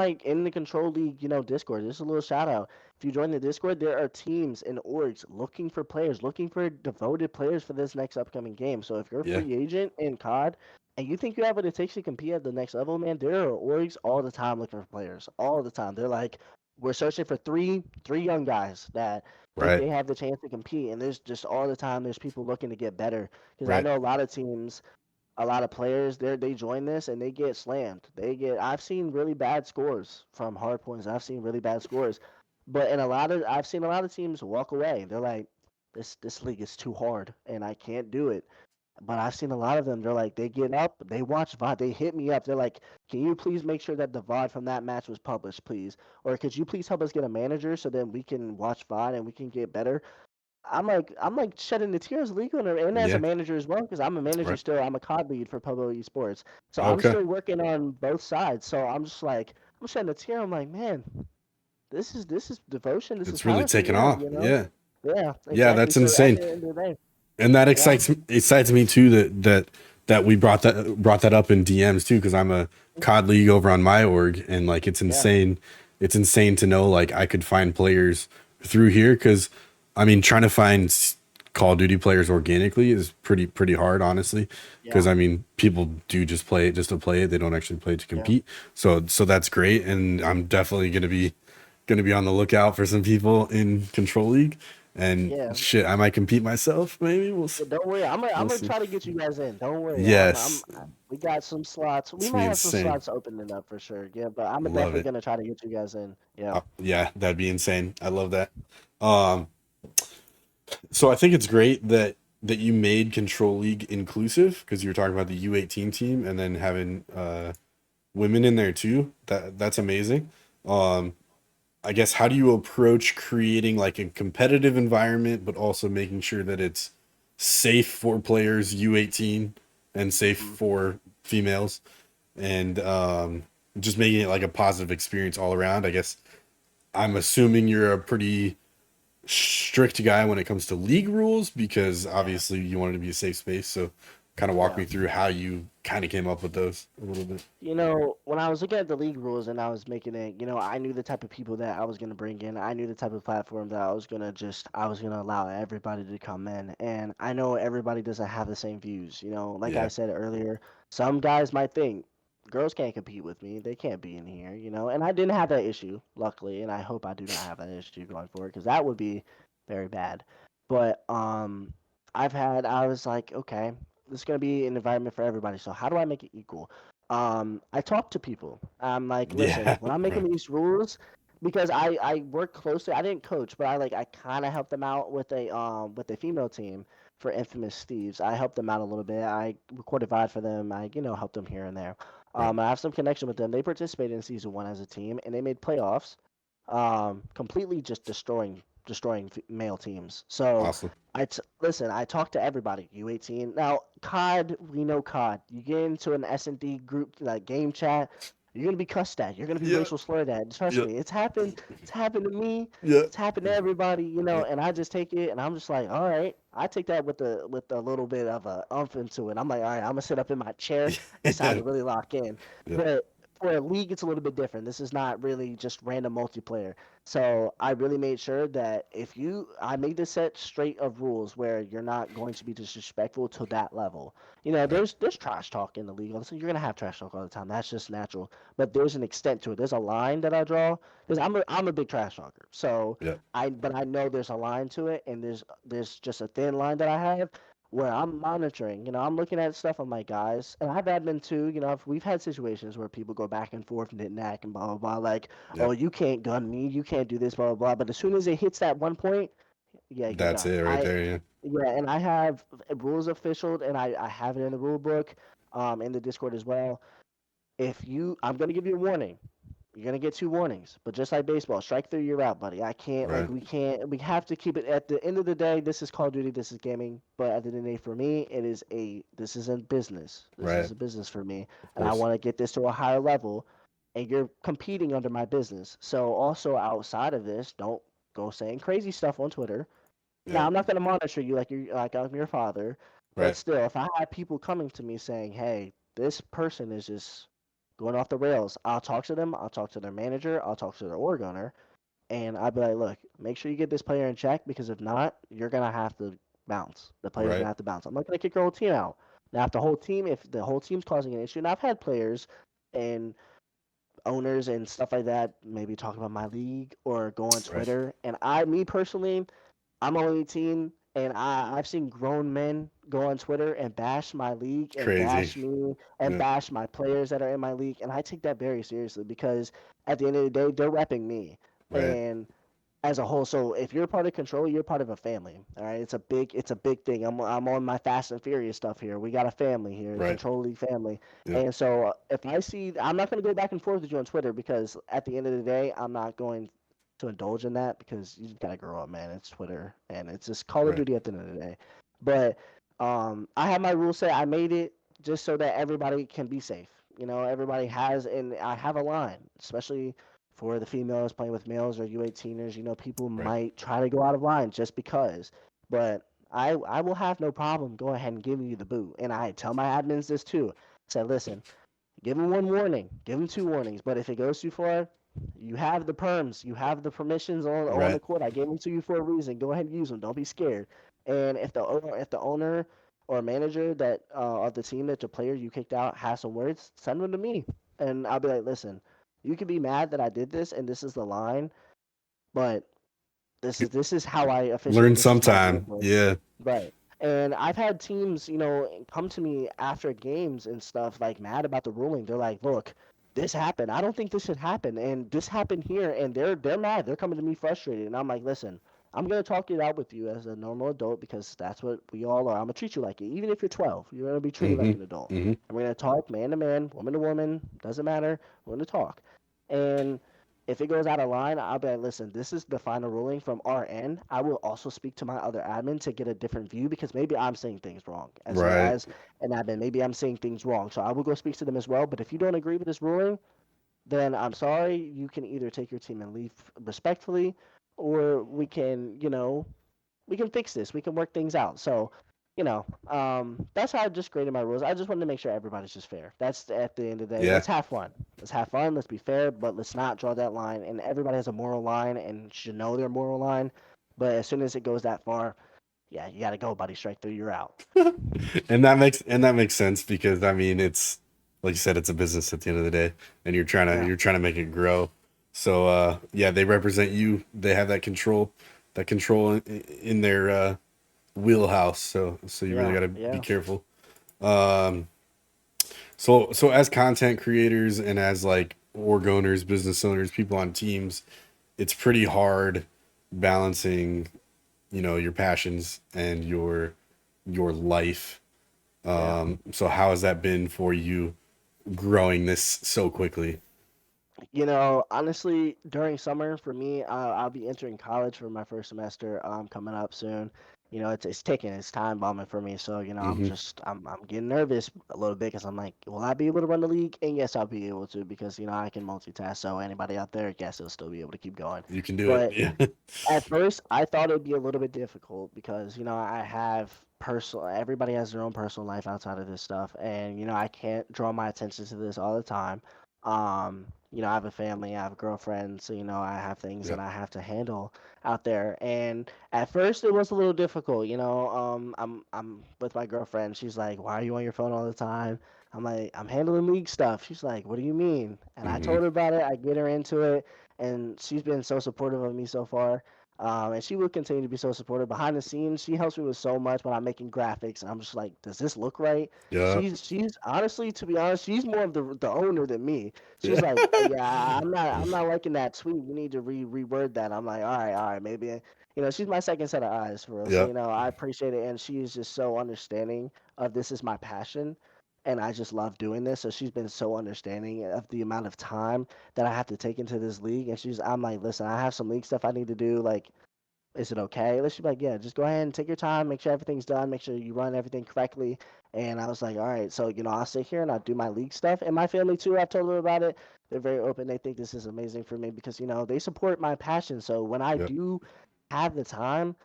the Control League, Discord, just a little shout out. If you join the Discord, there are teams and orgs looking for players, looking for devoted players for this next upcoming game. So if you're a Yeah. free agent in COD and you think you have what it takes to compete at the next level, man, there are orgs all the time looking for players. All the time. They're like, we're searching for three young guys that think Right. they have the chance to compete, and there's just all the time there's people looking to get better. Because I Right. know a lot of teams, a lot of players, they join this and they get slammed. I've seen really bad scores from hard points. I've seen really bad scores, but in a lot of I've seen a lot of teams walk away. They're like, this league is too hard and I can't do it. But I've seen a lot of them. They're like, they get up, they watch VOD, they hit me up. They're like, can you please make sure that the VOD from that match was published, please? Or could you please help us get a manager so then we can watch VOD and we can get better? I'm like shedding the tears legally and as a Yeah. manager as well because I'm a manager Right. still. I'm a COD lead for Pueblo Esports, so I'm Okay. still working on both sides. So I'm just like I'm shedding a tear. I'm like, man, this is devotion. This is It's really passion. taken Yeah, off. you know. Yeah. Yeah, Yeah, exactly. that's So at insane. the end of the day, And that yeah, excites me too that we brought that up in DMs too because I'm a COD League over on my org and like yeah, it's insane to know like I could find players through here because I mean trying to find Call of Duty players organically is pretty hard honestly because yeah, I mean people do just play it just to play it, they don't actually play it to yeah, compete, so that's great and I'm definitely gonna be on the lookout for some people in Control League. And yeah. shit, I might compete myself. Maybe we'll see. But don't worry, I'm We'll gonna see. try to get you guys in. Don't worry, Yes, we got some slots. We it's might be have some insane. slots opening up for sure. Yeah, but I'm Love definitely it. gonna try to get you guys in. Yeah, Yeah, that'd be insane. I love that. Um, so I think it's great that you made Control League inclusive because you were talking about the U18 team and then having women in there too. That's amazing. Um, I guess how do you approach creating like a competitive environment, but also making sure that it's safe for players U18 and safe mm, for females, and just making it like a positive experience all around. I guess I'm assuming you're a pretty strict guy when it comes to league rules because yeah, obviously you want it to be a safe space. So kind of walk yeah. me through how you kind of came up with those a little bit. When I was looking at the league rules and I was making it, I knew the type of people that I was gonna bring in. I knew the type of platform that I was gonna allow everybody to come in. And I know everybody doesn't have the same views. Like I Yeah. said earlier, some guys might think girls can't compete with me. They can't be in here, And I didn't have that issue, luckily, and I hope I do not have that issue going forward because that would be very bad. But I was like, okay, this is gonna be an environment for everybody. So how do I make it equal? I talk to people. I'm like, listen, Yeah. when I'm making Right. these rules, because I work closely. I didn't coach, but I kind of helped them out with a female team for Infamous Thieves. I helped them out a little bit. I recorded VOD for them. I helped them here and there. Right. I have some connection with them. They participated in season one as a team, and they made playoffs. Completely just destroying male teams. So Awesome. listen. I talked to everybody. U18. Now COD, we know COD. You get into an S&D group like game chat, you're gonna be cussed at. You're gonna be Yeah. racial slurred at. Trust Yeah. me, it's happened. It's happened to me. Yeah. It's happened to everybody. Yeah. And I just take it, and I'm just like, all right. I take that with a little bit of a umph into it. I'm like, all right. I'm gonna sit up in my chair. It's time Yeah. to really lock in. Yeah. But for a league, it's a little bit different. This is not really just random multiplayer. So I really made sure that I made this set straight of rules where you're not going to be disrespectful to that level. Right. There's trash talk in the league. So you're gonna have trash talk all the time. That's just natural. But there's an extent to it. There's a line that I draw because I'm a big trash talker. So Yeah. but I know there's a line to it, and there's just a thin line that I have where I'm monitoring. I'm looking at stuff. I'm like, guys, and I've admin too. If we've had situations where people go back and forth and knack and blah blah blah. Like, Yeah. oh, you can't gun me, you can't do this, blah blah blah. But as soon as it hits that one point, yeah, you're That's done. it right there. Yeah. Yeah, and I have rules official, and I have it in the rule book, in the Discord as well. I'm gonna give you a warning. You're gonna get two warnings, but just like baseball, strike three, you're out, buddy. I can't like Right. we can't we have to keep it at the end of the day. This is Call of Duty, this is gaming, but at the end of the day, for me, this is a business. This Right. is a business for me, Of and I course. want to get this to a higher level. And you're competing under my business, so also outside of this, don't go saying crazy stuff on Twitter. Yeah. Now, I'm not gonna monitor you like I'm your father, but Right. still, if I have people coming to me saying, "Hey, this person is just going off the rails," I'll talk to them. I'll talk to their manager. I'll talk to their org owner, and I'll be like, "Look, make sure you get this player in check because if not, you're gonna have to bounce. The player's Right. gonna have to bounce. I'm not gonna kick your whole team out." Now, if the whole team's causing an issue, and I've had players, and owners and stuff like that maybe talk about my league or go on Right. Twitter. And me personally, I'm only 18, and I've seen grown men go on Twitter and bash my league and Crazy. bash me and Yeah. bash my players that are in my league, and I take that very seriously because at the end of the day, they're repping me. Right. And as a whole. So if you're part of Control, you're part of a family. All right, it's a big thing. I'm on my Fast and Furious stuff here. We got a family here, Right. Control League family. Yep. And so if I see, I'm not going to go back and forth with you on Twitter because at the end of the day, I'm not going to indulge in that because you just gotta grow up, man. It's Twitter and it's just Call of Right. Duty at the end of the day. But I have my rule set. I made it just so that everybody can be safe. Everybody has, and I have a line, especially for the females playing with males or U18ers. People Right. might try to go out of line just because, but I will have no problem going ahead and giving you the boot. And I tell my admins this too. Say, listen, give them one warning, give them two warnings, but if it goes too far, you have the perms, you have the permissions on the Right. court. I gave them to you for a reason. Go ahead and use them. Don't be scared. And if the owner or manager that of the team that the player you kicked out has some words, send them to me, and I'll be like, listen, you can be mad that I did this, and this is the line, but this is how I Learn officiate. This is my sometime. gameplay. Yeah. Right. And I've had teams, come to me after games and stuff like mad about the ruling. They're like, "Look, this happened. I don't think this should happen, and this happened here." And they're mad. They're coming to me frustrated, and I'm like, "Listen, I'm gonna talk it out with you as a normal adult because that's what we all are. I'm gonna treat you like it, even if you're 12. You're gonna be treated Mm-hmm. like an adult. Mm-hmm. And we're gonna talk man to man, woman to woman. Doesn't matter. We're gonna talk. And if it goes out of line, I'll be like, listen, this is the final ruling from our end. I will also speak to my other admin to get a different view because maybe I'm saying things wrong. Right. As an admin, maybe I'm saying things wrong. So I will go speak to them as well. But if you don't agree with this ruling, then I'm sorry. You can either take your team and leave respectfully, or we can fix this. We can work things out. So, that's how I just graded my rules. I just wanted to make sure everybody's just fair. That's at the end of the day. Yeah. Let's have fun. Let's have fun. Let's be fair, but let's not draw that line. And everybody has a moral line and should know their moral line. But as soon as it goes that far, yeah, you got to go, buddy. Strike through. You're out. And that makes sense because I mean it's like you said, it's a business at the end of the day, and you're trying to Yeah. you're trying to make it grow. So yeah, they represent you. They have that control in their wheelhouse. So you really Yeah. got to be Yeah. careful. Um, so as content creators and as like org owners, business owners, people on teams, it's pretty hard balancing, your passions and your life. Yeah. So how has that been for you growing this so quickly? Honestly, during summer for me, I'll be entering college for my first semester coming up soon. It's ticking, it's time bombing for me. So, I'm Mm-hmm. just I'm getting nervous a little bit because I'm like, will I be able to run the league? And yes, I'll be able to because I can multitask. So anybody out there, yes, will still be able to keep going. You can do it. But Yeah. at first, I thought it would be a little bit difficult because, I have personal, everybody has their own personal life outside of this stuff. And, I can't draw my attention to this all the time. I have a family, I have a girlfriend, so, I have things that Yep. I have to handle out there. And at first, it was a little difficult. I'm with my girlfriend. She's like, "Why are you on your phone all the time?" I'm like, "I'm handling league stuff." She's like, "What do you mean?" And I Mm-hmm. told her about it. I get her into it, and she's been so supportive of me so far. And she will continue to be so supportive. Behind the scenes, she helps me with so much when I'm making graphics. And I'm just like, does this look right? Yep. She's honestly, to be honest, she's more of the owner than me. She's Yeah. like, yeah, I'm not liking that tweet. We need to reword that. I'm like, all right, maybe. She's my second set of eyes for real. So Yep. I appreciate it, and she is just so understanding of this is my passion, and I just love doing this. So she's been so understanding of the amount of time that I have to take into this league. And I'm like, listen, I have some league stuff I need to do. Like, is it okay? Let's be like, yeah, just go ahead and take your time, make sure everything's done, make sure you run everything correctly. And I was like, all right, so I'll sit here and I'll do my league stuff. And my family too, I've told them about it. They're very open. They think this is amazing for me because they support my passion. So when I Yep. do have the time,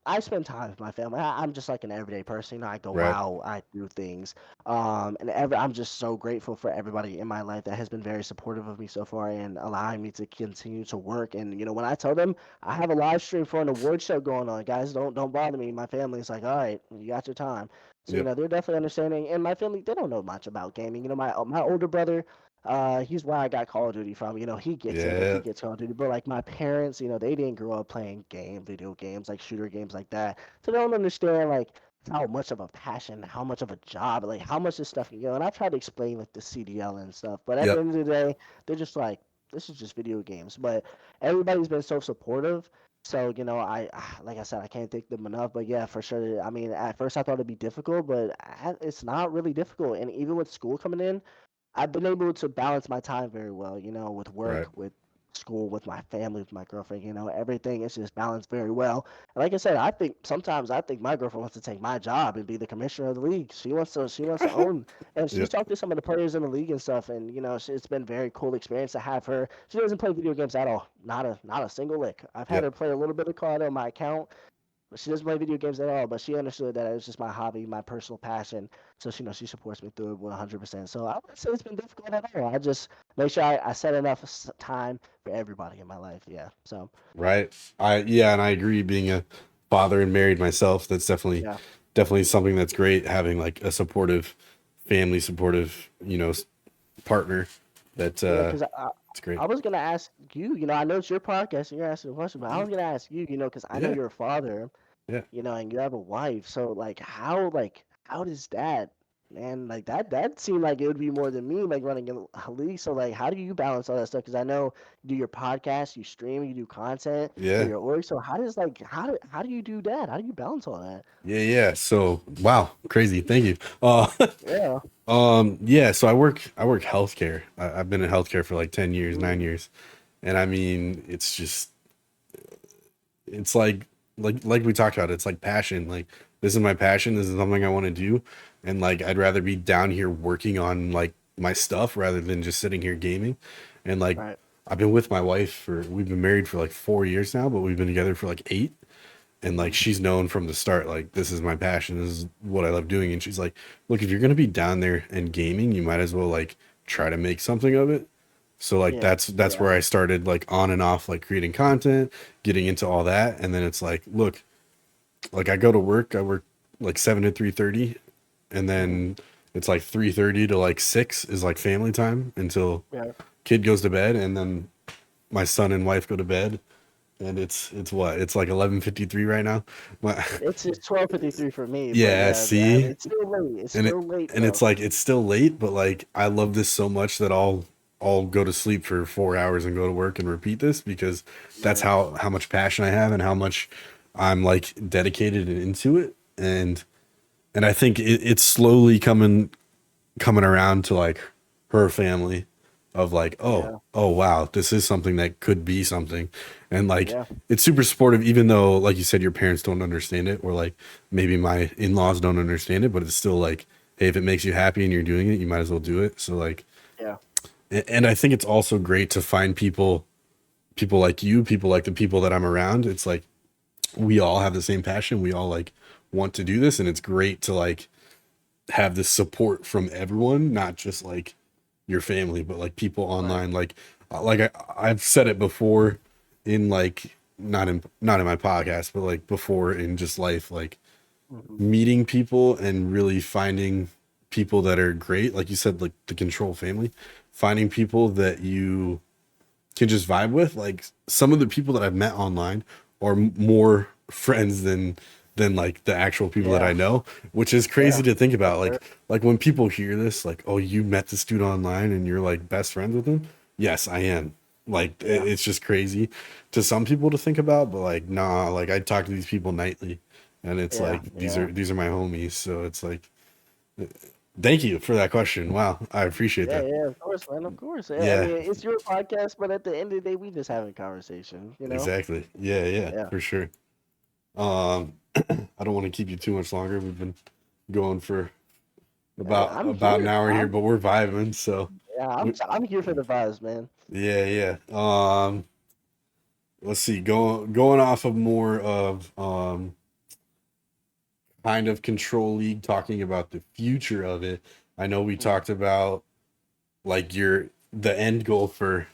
I spend time with my family. I'm just like an everyday person. I go Right. out, I do things. I'm just so grateful for everybody in my life that has been very supportive of me so far and allowing me to continue to work. And when I tell them I have a live stream for an award show going on, guys, don't bother me. My family's like, all right, you got your time. So Yep. they're definitely understanding. And my family, they don't know much about gaming. My older brother, He's where I got Call of Duty from. He gets it. Like he Yeah. gets Call of Duty. But like my parents, they didn't grow up playing video games, like shooter games like that. So they don't understand like how much of a passion, how much of a job, like how much this stuff can go. And I try to explain like the CDL and stuff. But at the Yep. end of the day, they're just like, this is just video games. But everybody's been so supportive. So, like I said, I can't thank them enough. But yeah, for sure. I mean, at first I thought it'd be difficult, but it's not really difficult. And even with school coming in, I've been able to balance my time very well, with Right. work, with school, with my family, with my girlfriend, everything is just balanced very well. And like I said, I think my girlfriend wants to take my job and be the commissioner of the league. She wants to own, and she's Yep. talked to some of the players in the league and stuff, and it's been very cool experience to have her. She doesn't play video games at all, not a single lick. I've had Yep. her play a little bit of COD on my account, but she doesn't play video games at all. But she understood that it was just my hobby, my personal passion. So she supports me through it 100%. So I would say it's been difficult at all. I just make sure I set enough time for everybody in my life. Yeah. So Right. Yeah, and I agree. Being a father and married myself, that's yeah, definitely something that's great. Having like a supportive family, supportive, partner. That yeah. Because it's great. I was gonna ask you. I know it's your podcast and you're asking a question, but I was gonna ask you. Because I know Yeah. you're a father. Yeah. And you have a wife. So how does that, man, like that seemed like it would be more than me like running a league. So like how do you balance all that stuff? Because I know you do your podcast, you stream, you do content for Yeah. your org. So how do you do that? How do you balance all that? Yeah. So wow, crazy. Thank you. Yeah. Yeah. So I work healthcare. I've been in healthcare for like 10 years, Mm, 9 years, and I mean, it's like we talked about. It's like passion. Like this is my passion. This is something I want to do, and like I'd rather be down here working on like my stuff rather than just sitting here gaming, and like. right. I've been with my wife we've been married for like 4 years now, but we've been together for like 8. And like Mm, she's known from the start, like this is my passion, this is what I love doing. And she's like, look, if you're gonna be down there and gaming, you might as well like try to make something of it. So like yeah. that's Yeah. where I started like on and off like creating content, getting into all that. And then it's like, look, like I go to work, I work like 7 to 3:30, and Hmm. then it's like 3:30 to like 6 is like family time until Yeah. kid goes to bed, and then my son and wife go to bed, and it's what? It's like 11:53 right now. My, It's 12:53 for me, but yeah, yeah, man, see? it's still late. It's And still late it's though. like it's still late, but like I love this so much that I'll go to sleep for 4 hours and go to work and repeat this because that's Yeah. how much passion I have and how much I'm like dedicated and into it. And I think it's slowly coming around to like her family of like, Yeah. oh wow, this is something that could be something. And like Yeah. it's super supportive, even though like you said your parents don't understand it, or like maybe my in-laws don't understand it, but it's still like, hey, if it makes you happy and you're doing it, you might as well do it. So like, Yeah. and I think it's also great to find people like you, people like the people that I'm around. It's like we all have the same passion, we all like want to do this, and it's great to like have this support from everyone, not just like your family, but like people Right. online. I've said it before in like not in my podcast, but like before in just life, like Hmm. meeting people and really finding people that are great. Like you said, like the control family, finding people that you can just vibe with. Like some of the people that I've met online are more friends than like the actual people that I Yeah. know, which is Yeah. crazy to think For about. sure. Like when people hear this, like, oh, you met this dude online and you're like best friends with him. Yes, I am. Like Yeah. it's just crazy to some people to think about, but like nah, like I talk to these people nightly, and it's Yeah. like these Yeah. are these are my homies. So it's like, thank you for that question. Wow, I appreciate Yeah, that. yeah, of course, man, of course. Yeah, I Yeah, mean, it's your podcast, but at the end of the day, we just having conversation. exactly. Yeah, Yeah. for sure. Um, I don't want to keep you too much longer. We've been going for Hey, about I'm about an here. hour here, but we're vibing. So, Yeah, we, I'm here for the vibes, man. yeah. Let's see. Going off of more of kind of control league, talking about the future of it. I know we Mhm. talked about like the end goal for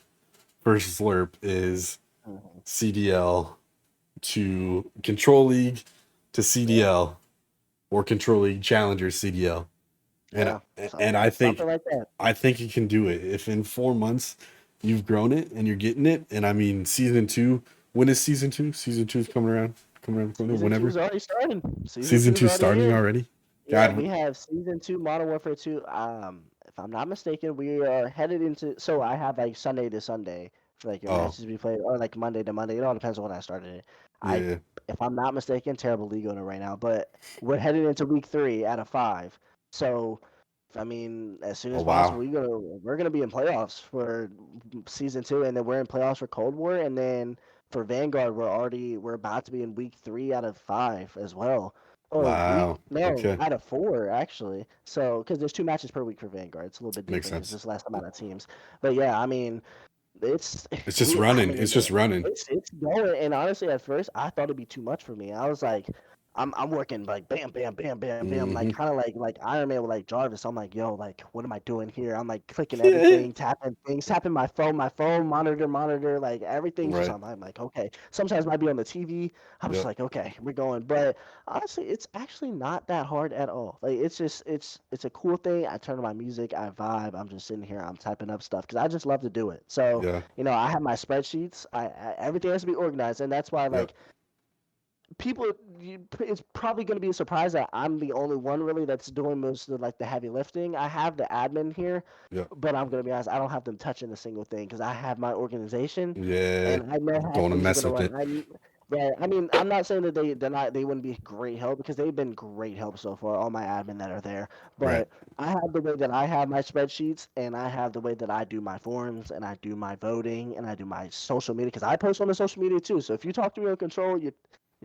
first Zlurp is Mhm. CDL to control league to Yeah. CDL or control league challenger CDL. and Yeah, and I something think like that. I think you can do it if in 4 months you've grown it and you're getting it. And I mean, season two. When is season two? Season two is coming around the corner. Season Whenever two's already started. Season season two's two already starting here. already. Yeah, God, we have season two Modern Warfare 2. If I'm not mistaken, we are headed into. So I have like Sunday to Sunday for like your oh matches to be played, or like Monday to Monday. It all depends on when I started it. I, yeah, if I'm not mistaken, terrible league owner right now, but we're headed into week 3 out of 5. So, I mean, as soon oh as possible, wow, we're gonna be in playoffs for season 2, and then we're in playoffs for Cold War, and then for Vanguard, we're about to be in week 3 out of 5 as well. Or wow. week no Okay, out of 4 actually. So because there's 2 matches per week for Vanguard, it's a little bit makes different because sense. there's less amount of teams. But yeah, I mean, it's It's just we. I running. mean, It's just running. it's going. And honestly, at first, I thought it'd be too much for me. I was like, I'm working like bam, bam, bam, bam, bam, like Hmm. kind of like Iron Man with like Jarvis. I'm like, yo, like what am I doing here? I'm like clicking Yeah. everything, tapping things, tapping my phone, monitor, like everything's just Right. on. I'm like, okay. Sometimes it might be on the TV. I'm just Yep. like, okay, we're going. But honestly, it's actually not that hard at all. Like it's just it's a cool thing. I turn on my music, I vibe. I'm just sitting here, I'm typing up stuff because I just love to do it. So Yeah. I have my spreadsheets. Everything has to be organized, and that's why Yep. like people, it's probably going to be a surprise that I'm the only one really that's doing most of like the heavy lifting. I have the admin here, Yep. but I'm going to be honest, I don't have them touching a single thing because I have my organization, Yeah. and I know how Don't want to things are mess going to with run. it. Right. I mean, I'm not saying that they wouldn't be great help because they've been great help so far, all my admin that are there. Right. But I have the way that I have my spreadsheets, and I have the way that I do my forums, and I do my voting, and I do my social media because I post on the social media too. So if you talk to me on control, you're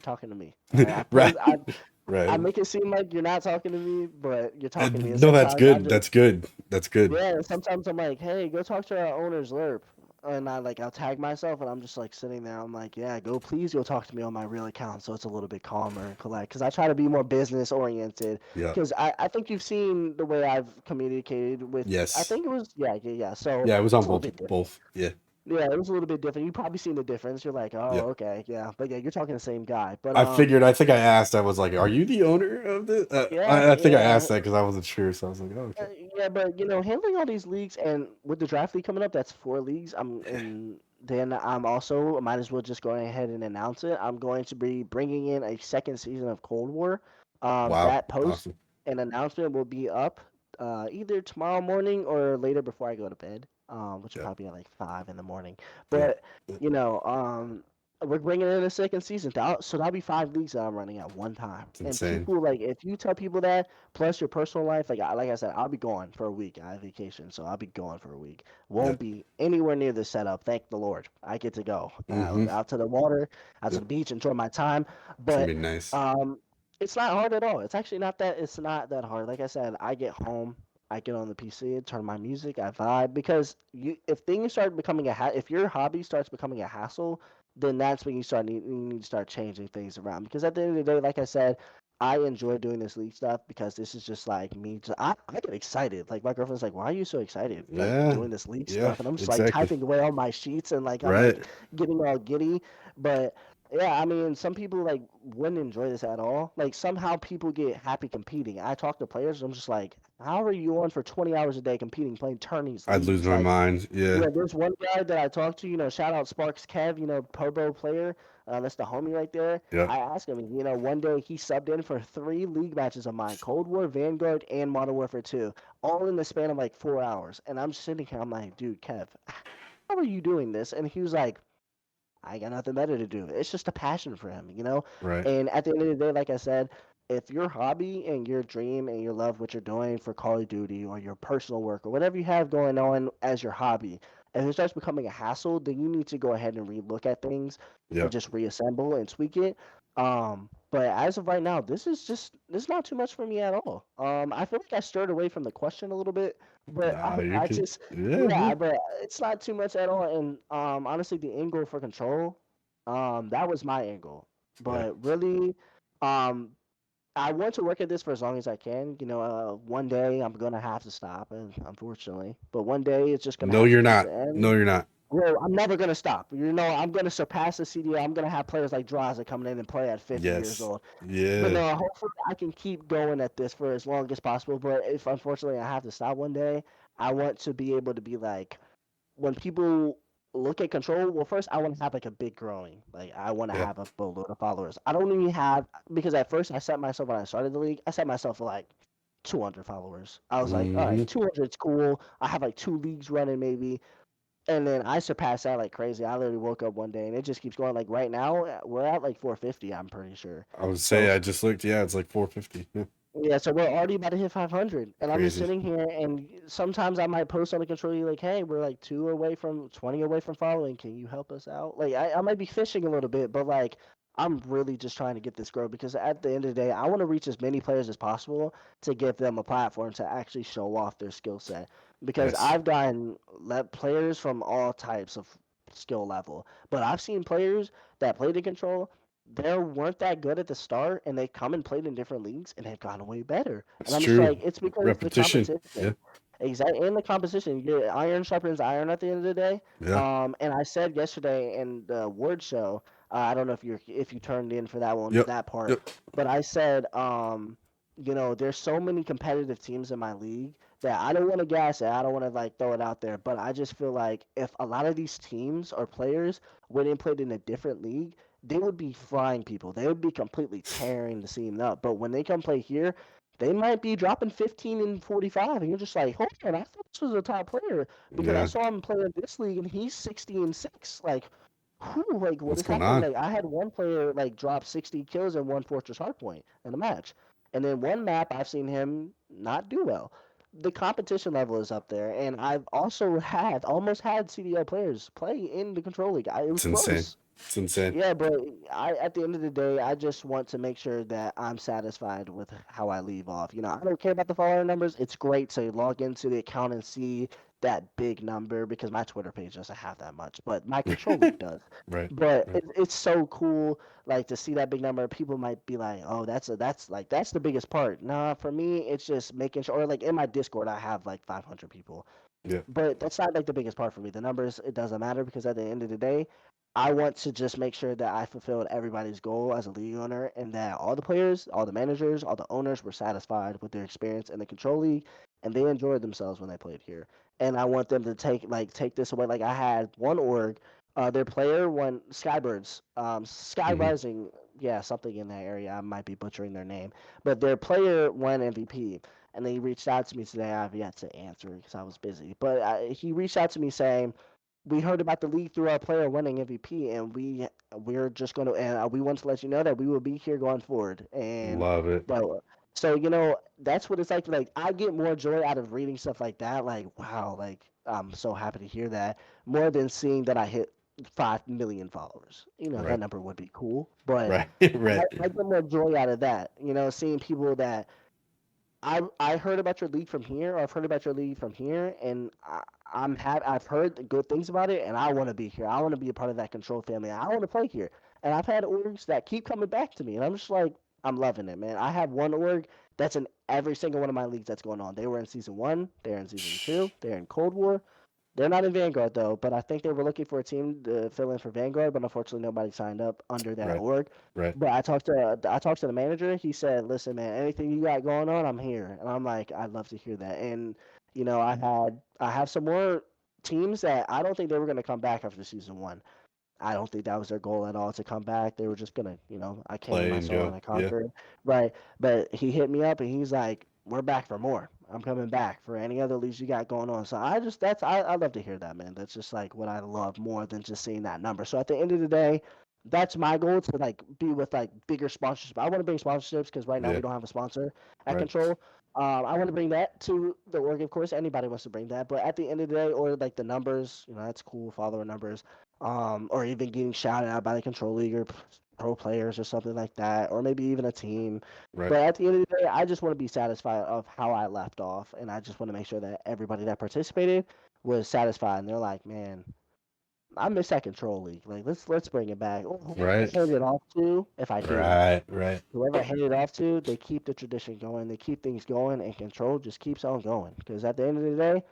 talking to me. All right. I Right. post. I Right. make it seem like you're not talking to me, but you're talking to me. And No, that's sometimes I good. just That's good. That's good. yeah. And sometimes I'm like, hey, go talk to our owner Zlurp. And I'll tag myself, and I'm just like sitting there. I'm like, yeah, please go talk to me on my real account, so it's a little bit calmer and collect. Because I try to be more business oriented. Yep. Because I think you've seen the way I've communicated with. I Yes. think it was yeah. So Yeah, it was on it's a little both. bit different. Both. Yeah. Yeah, it was a little bit different. You've probably seen the difference. You're like, Yeah. oh, okay, yeah. But yeah, you're talking the same guy. But I figured. I think I asked. I was like, "Are you the owner of this?" yeah, I think I yeah. asked that because I wasn't sure. So I was like, "Oh, Uh, okay." yeah, but handling all these leagues and with the draft league coming up, that's 4 leagues. And then I'm also I might as well just go ahead and announce it. I'm going to be bringing in a second season of Cold War. Wow. That post Awesome. and announcement will be up either tomorrow morning or later before I go to bed. Which will Yeah. probably be at like 5 in the morning. Yeah. But you know, we're bringing in a second season. So that'll be 5 leagues that I'm running at one time. It's And insane. people like if you tell people that plus your personal life, like I said, I'll be gone for a week. I have vacation, so I'll be gone for a week. Yeah. Won't be anywhere near the setup. Thank the Lord. I get to go Mm-hmm. out to the water, out to Yep. the beach, enjoy my time. It's gonna But be nice. um, it's not hard at all. It's actually not that. It's not that hard. Like I said, I get home. I get on the PC, turn my music, I vibe because if things start becoming if your hobby starts becoming a hassle, then that's when you need to start changing things around. Because at the end of the day, like I said, I enjoy doing this league stuff because this is just like me. I get excited. Like my girlfriend's like, "Why are you so excited? Like Yeah. doing this league Yeah. stuff?" And I'm just like Exactly. typing away on my sheets and like I'm like Right. getting all giddy. But yeah, I mean, some people like wouldn't enjoy this at all. Like somehow people get happy competing. I talk to players. I'm just like, "How are you on for 20 hours a day competing, playing tourneys, I'd lose leagues?" my Like mind. Yeah. yeah, there's one guy that I talked to, shout out Sparks Kev, Pobo player. That's the homie right there. Yep. I asked him, one day he subbed in for 3 league matches of mine, Cold War, Vanguard, and Modern Warfare 2, all in the span of like 4 hours. And I'm just sitting here, I'm like, dude, Kev, how are you doing this? And he was like, I got nothing better to do. It's just a passion for him. Right. And at the end of the day, like I said, if your hobby and your dream and you love what you're doing for Call of Duty or your personal work or whatever you have going on as your hobby, if it starts becoming a hassle, then you need to go ahead and relook at things and Yep. just reassemble and tweak it. But as of right now, this is not too much for me at all. I feel like I stirred away from the question a little bit, but Nah, you I could. just Yeah. Yeah. yeah, but it's not too much at all. And honestly, the end goal for control, that was my end goal. Yeah. But really, um, I want to work at this for as long as I can. One day I'm gonna have to stop, and unfortunately, but one day it's just gonna No, have to you're come to not. an No, end. you're not. Well, I'm never gonna stop. I'm gonna surpass the CDL. I'm gonna have players like Draza coming in and play at 50 years Yes. old. But Yeah. no, hopefully I can keep going at this for as long as possible. But if unfortunately I have to stop one day, I want to be able to be like, when people look at control, well, first I want to have like a big growing. Like I want to Yeah. have a boatload of followers. I don't even have, because at first I set myself, when I started the league, I set myself for like 200 followers. I was like, all Hmm. right, 200 is cool. I have like 2 leagues running maybe. And then I surpassed that like crazy. I literally woke up one day and it just keeps going. Like right now, we're at like 450, I'm pretty sure. I would say So I just looked. Yeah, it's like 450. Yeah. yeah, so we're already about to hit 500, and I'm just Crazy. sitting here, and sometimes I might post on the control like, "Hey, we're like 20 away from following. Can you help us out?" Like, I might be fishing a little bit, but like, I'm really just trying to get this grow because at the end of the day, I want to reach as many players as possible to give them a platform to actually show off their skill set. Because Yes. I've gotten players from all types of skill level, but I've seen players that play the control they weren't that good at the start and they come and played in different leagues and they've gotten way better. And It's I'm just true. like, it's because the Repetition. competition. Yeah. Exactly. And the competition. Iron sharpens iron at the end of the day. Yeah. And I said yesterday in the award show, I don't know if you turned in for that one, Yep. that part, Yep. but I said, there's so many competitive teams in my league that I don't want to gas it. I don't want to like throw it out there, but I just feel like if a lot of these teams or players went and played in a different league, they would be frying people. They would be completely tearing the scene up. But when they come play here, they might be dropping 15 and 45, and you're just like, hold on, I thought this was a top player because I Yeah. saw him play in this league and he's 60 and 6. Like, whew, like what What's is going happening? on? Like I had one player like drop 60 kills and one Fortress Hardpoint in a match, and then one map I've seen him not do well. The competition level is up there, and I've also had almost had CDL players play in the Control League. It was It's insane. close. It's insane. Yeah, but at the end of the day, I just want to make sure that I'm satisfied with how I leave off. I don't care about the follower numbers. It's great to log into the account and see that big number because my Twitter page doesn't have that much, but my control league does. Right. But Right. it's so cool, like to see that big number. People might be like, "Oh, that's the biggest part." Nah, for me, it's just making sure. Or like in my Discord, I have like 500 people. Yeah. But that's not like the biggest part for me. The numbers, it doesn't matter because at the end of the day, I want to just make sure that I fulfilled everybody's goal as a league owner and that all the players, all the managers, all the owners were satisfied with their experience in the control league and they enjoyed themselves when they played here. And I want them to take this away. Like I had one org, their player won Skybirds, Sky Hmm. Rising, yeah, something in that area. I might be butchering their name, but their player won MVP and they reached out to me today. I've yet to answer because I was busy, but he reached out to me saying, "We heard about the league through our player winning MVP, and we're just going to and we want to let you know that we will be here going forward." And Love it. so, that's what it's like. Like I get more joy out of reading stuff like that. Like wow, like I'm so happy to hear that more than seeing that I hit 5 million followers. That Right. number would be cool, but Right. Right. I get more joy out of that. Seeing people that I heard about your league from here, or I've heard about your league from here, and I've heard the good things about it, and I want to be here. I want to be a part of that control family. I want to play here, and I've had orgs that keep coming back to me, and I'm just like, I'm loving it, man. I have one org that's in every single one of my leagues that's going on. They were in season one, they're in season two, they're in Cold War, they're not in Vanguard though, but I think they were looking for a team to fill in for Vanguard, but unfortunately nobody signed up under that Right. org. Right. But I talked to the manager. He said, "Listen, man, anything you got going on, I'm here." And I'm like, "I'd love to hear that." And I have some more teams that I don't think they were going to come back after season one. I don't think that was their goal at all to come back. They were just gonna, I came, Play I and saw, go. and I Yeah. conquered. Right. But he hit me up and he's like, "We're back for more. I'm coming back for any other leagues you got going on." So I love to hear that, man. That's just like what I love more than just seeing that number. So at the end of the day, that's my goal to like be with like bigger sponsorships. I want to bring sponsorships because right now Yeah. we don't have a sponsor at Right. Control. I want to bring that to the org, of course. Anybody wants to bring that, but at the end of the day, or like the numbers, that's cool. Follower numbers, or even getting shouted out by the Control League or pro players or something like that, or maybe even a team. Right. But at the end of the day, I just want to be satisfied of how I left off, and I just want to make sure that everybody that participated was satisfied, and they're like, "Man, I miss that Control League. Like, let's bring it back." Whoever I Right. hand it off to, if I do, Right. Right. whoever I hand it off to, they keep the tradition going, they keep things going, and Control just keeps on going. Because at the end of the day,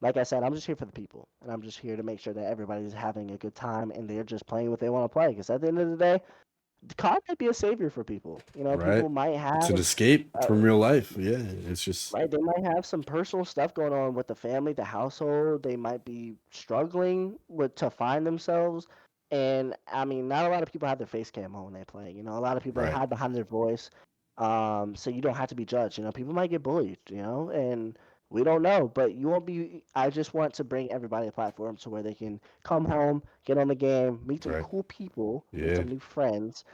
like I said, I'm just here for the people, and I'm just here to make sure that everybody's having a good time and they're just playing what they want to play. Because at the end of the day, COD might be a savior for people. You know, Right. people might It's have an escape uh, from real life. Yeah. It's just right? They might have some personal stuff going on with the family, the household. They might be struggling with to find themselves. And I mean, not a lot of people have their face cam on when they play. You know, a lot of people they right. hide behind their voice. So you don't have to be judged. You know, people might get bullied. You know, and we don't know, but you won't be. I just want to bring everybody a platform to where they can come home, get on the game, meet some Right. cool people, meet Yeah. some new friends,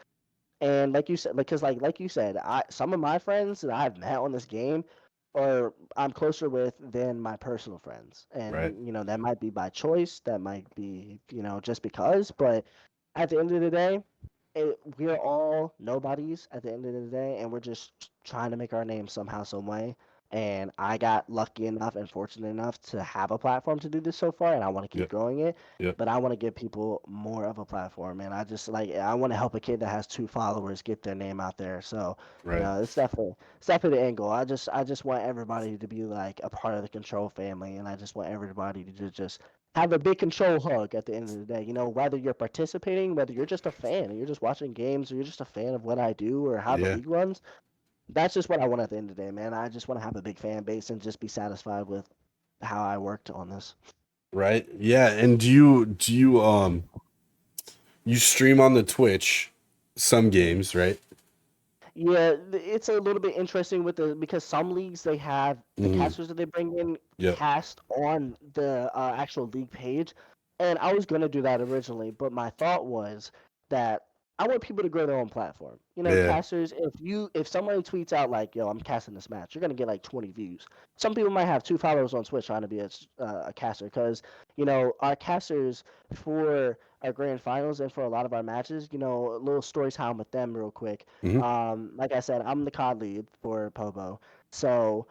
and like you said, because like you said, I some of my friends that I've met on this game, or I'm closer with than my personal friends, Right. and you know that might be by choice, that might be just because, but at the end of the day, we're all nobodies at the end of the day, and we're just trying to make our name somehow, some way. And I got lucky enough and fortunate enough to have a platform to do this so far, and I want to keep Yep. growing it. Yep. But I want to give people more of a platform, and I want to help a kid that has 2 followers get their name out there. So Right. it's definitely the end goal. I just want everybody to be like a part of the control family, and I just want everybody to just have a big control hug at the end of the day. You know, whether you're participating, whether you're just a fan and you're just watching games, or you're just a fan of what I do or how the Yeah. league runs. That's just what I want at the end of the day, man. I just want to have a big fan base and just be satisfied with how I worked on this. Right. Yeah. And you stream on the Twitch some Mhm. games, right? Yeah, it's a little bit interesting with the because some leagues they have the Mm-hmm. casters that they bring in Yep. cast on the actual league page, and I was gonna do that originally, but my thought was that I want people to grow their own platform. You know, Yeah. casters, if somebody tweets out like, "Yo, I'm casting this match," you're gonna get like 20 views. Some people might have 2 followers on Twitch trying to be a caster because our casters for our grand finals and for a lot of our matches, a little story time with them real quick. Mm-hmm. Like I said, I'm the COD lead for Pobo. So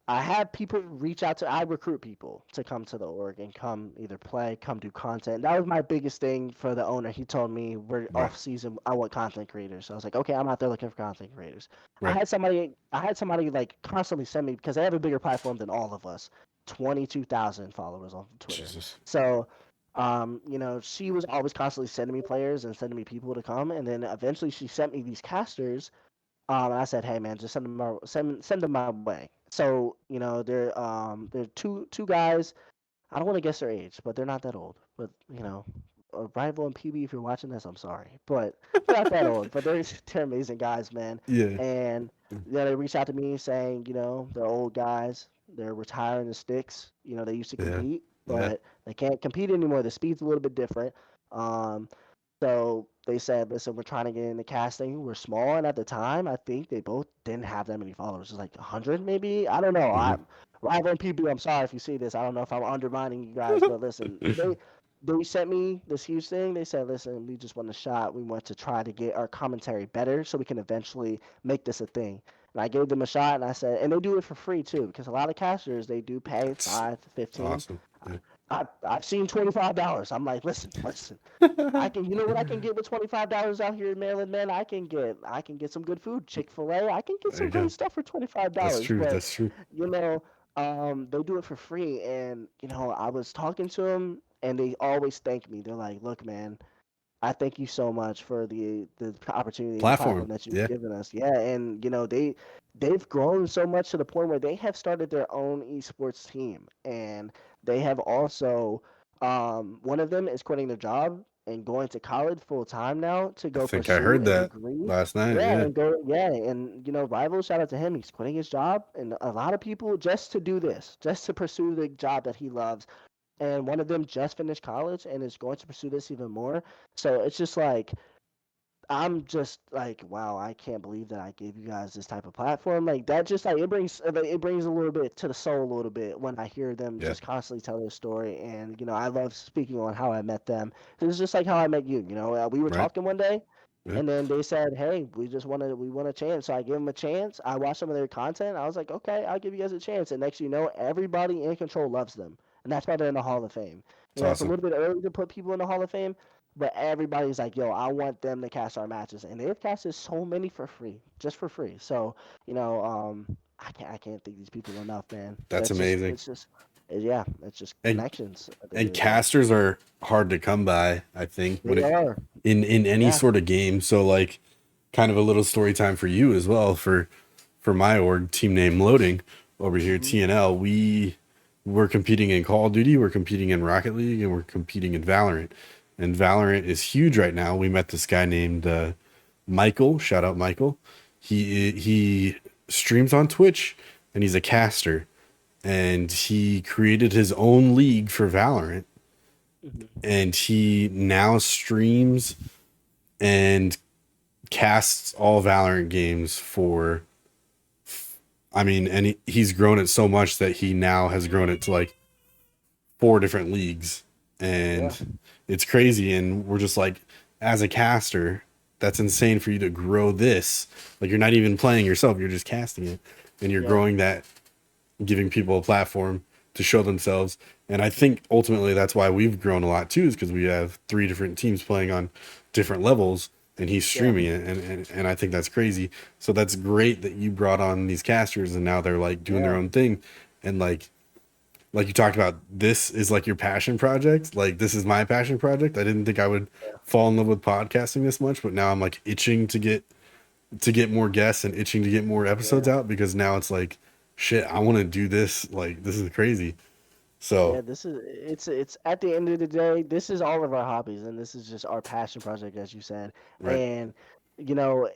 I have people reach out I recruit people to come to the org and come either play, come do content. That was my biggest thing for the owner. He told me we're Right. off season. I want content creators. So I was like, okay, I'm out there looking for content creators. I Right. had somebody, I had somebody like constantly send me because they have a bigger platform than all of us. 22,000 followers on Twitter. Jesus. So, she was always constantly sending me players and sending me people to come, and then eventually she sent me these casters, and I said, "Hey, man, just send them my way." So they're two guys. I don't want to guess their age, but they're not that old. But Rival and PB, if you're watching this, I'm sorry, but they're not that old. But they're amazing guys, man. Yeah. And they reached out to me saying, they're old guys. They're retiring the sticks. They used to Yeah. compete, Yeah. but they can't compete anymore. The speed's a little bit different. Um, so they said, listen, we're trying to get into casting. We're small, and at the time, I think they both didn't have that many followers. It was like 100, maybe. I don't know. Mm-hmm. Rival and PB, I'm sorry if you see this. I don't know if I'm undermining you guys, but listen, they sent me this huge thing. They said, listen, we just want a shot. We want to try to get our commentary better so we can eventually make this a thing. And I gave them a shot, and I said, and they do it for free too, because a lot of casters they do pay That's 5 to 15. awesome. Yeah. I've seen $25. I'm like, listen. I can, you know what I can get with $25 out here in Maryland, man? I can get some good food, Chick-fil-A. I can get There some you go. great stuff for $25. That's true. But That's true. you know, they do it for free, and I was talking to them, and they always thank me. They're like, "Look, man, I thank you so much for the opportunity and the Platform. platform that you've Yeah. given us." Yeah, and they've grown so much to the point where they have started their own esports team, and they have also one of them is quitting their job and going to college full time now to I go think I pursue heard a that degree. last night. Yeah, Yeah. and Rival, shout out to him. He's quitting his job, and a lot of people just to do this, just to pursue the job that he loves, and one of them just finished college and is going to pursue this even more. So it's just like I'm just like, wow, I can't believe that I gave you guys this type of platform. Like that, just like it brings a little bit to the soul a little bit when I hear them Yeah. just constantly tell their story. And I love speaking on how I met them. It's just like how I met you. We were Right. talking one day, Yeah. and then they said, "Hey, we want a chance." So I gave them a chance. I watched some of their content. I was like, "Okay, I'll give you guys a chance." And next, everybody in control loves them, and that's why they're in the Hall of Fame. It's It's a awesome. little bit early to put people in the Hall of Fame, but everybody's like, "Yo, I want them to cast our matches," and they've casted so many for free, just for free. So, I can't thank these people enough, man. That's That's just amazing. it's just. Yeah, it's just And connections at the end and of the day. casters are hard to come by, I think, when They it are. in any Yeah. sort of game. So like kind of a little story time for you as well for my org, team name loading over here, Hmm. TNL. We're competing in Call of Duty, we're competing in Rocket League, and we're competing in Valorant. And Valorant is huge right now. We met this guy named Michael. Shout out Michael. He streams on Twitch and he's a caster. And he created his own league for Valorant. Hmm. And he now streams and casts all Valorant games for. I mean, and he's grown it so much that he now has grown it to like 4 different leagues, Yeah. and it's crazy. And we're just like, as a caster, that's insane for you to grow this. Like you're not even playing yourself; you're just casting it, and you're Yeah. growing that, giving people a platform to show themselves. And I think ultimately that's why we've grown a lot too, is because we have 3 different teams playing on different levels and he's Yeah. streaming it. And I think that's crazy. So that's great that you brought on these casters and now they're like doing their Yeah. own thing. And like you talked about, this is like your passion project. Like this is my passion project. I didn't think I would fall in love with podcasting this much, but now I'm like itching to get more guests and itching to get more episodes Yeah. out because now it's like shit, I want to do this. Like this is crazy. Yeah, So this is it's at the end of the day, this is all of our hobbies and this is just our passion project as you said. right. And you know,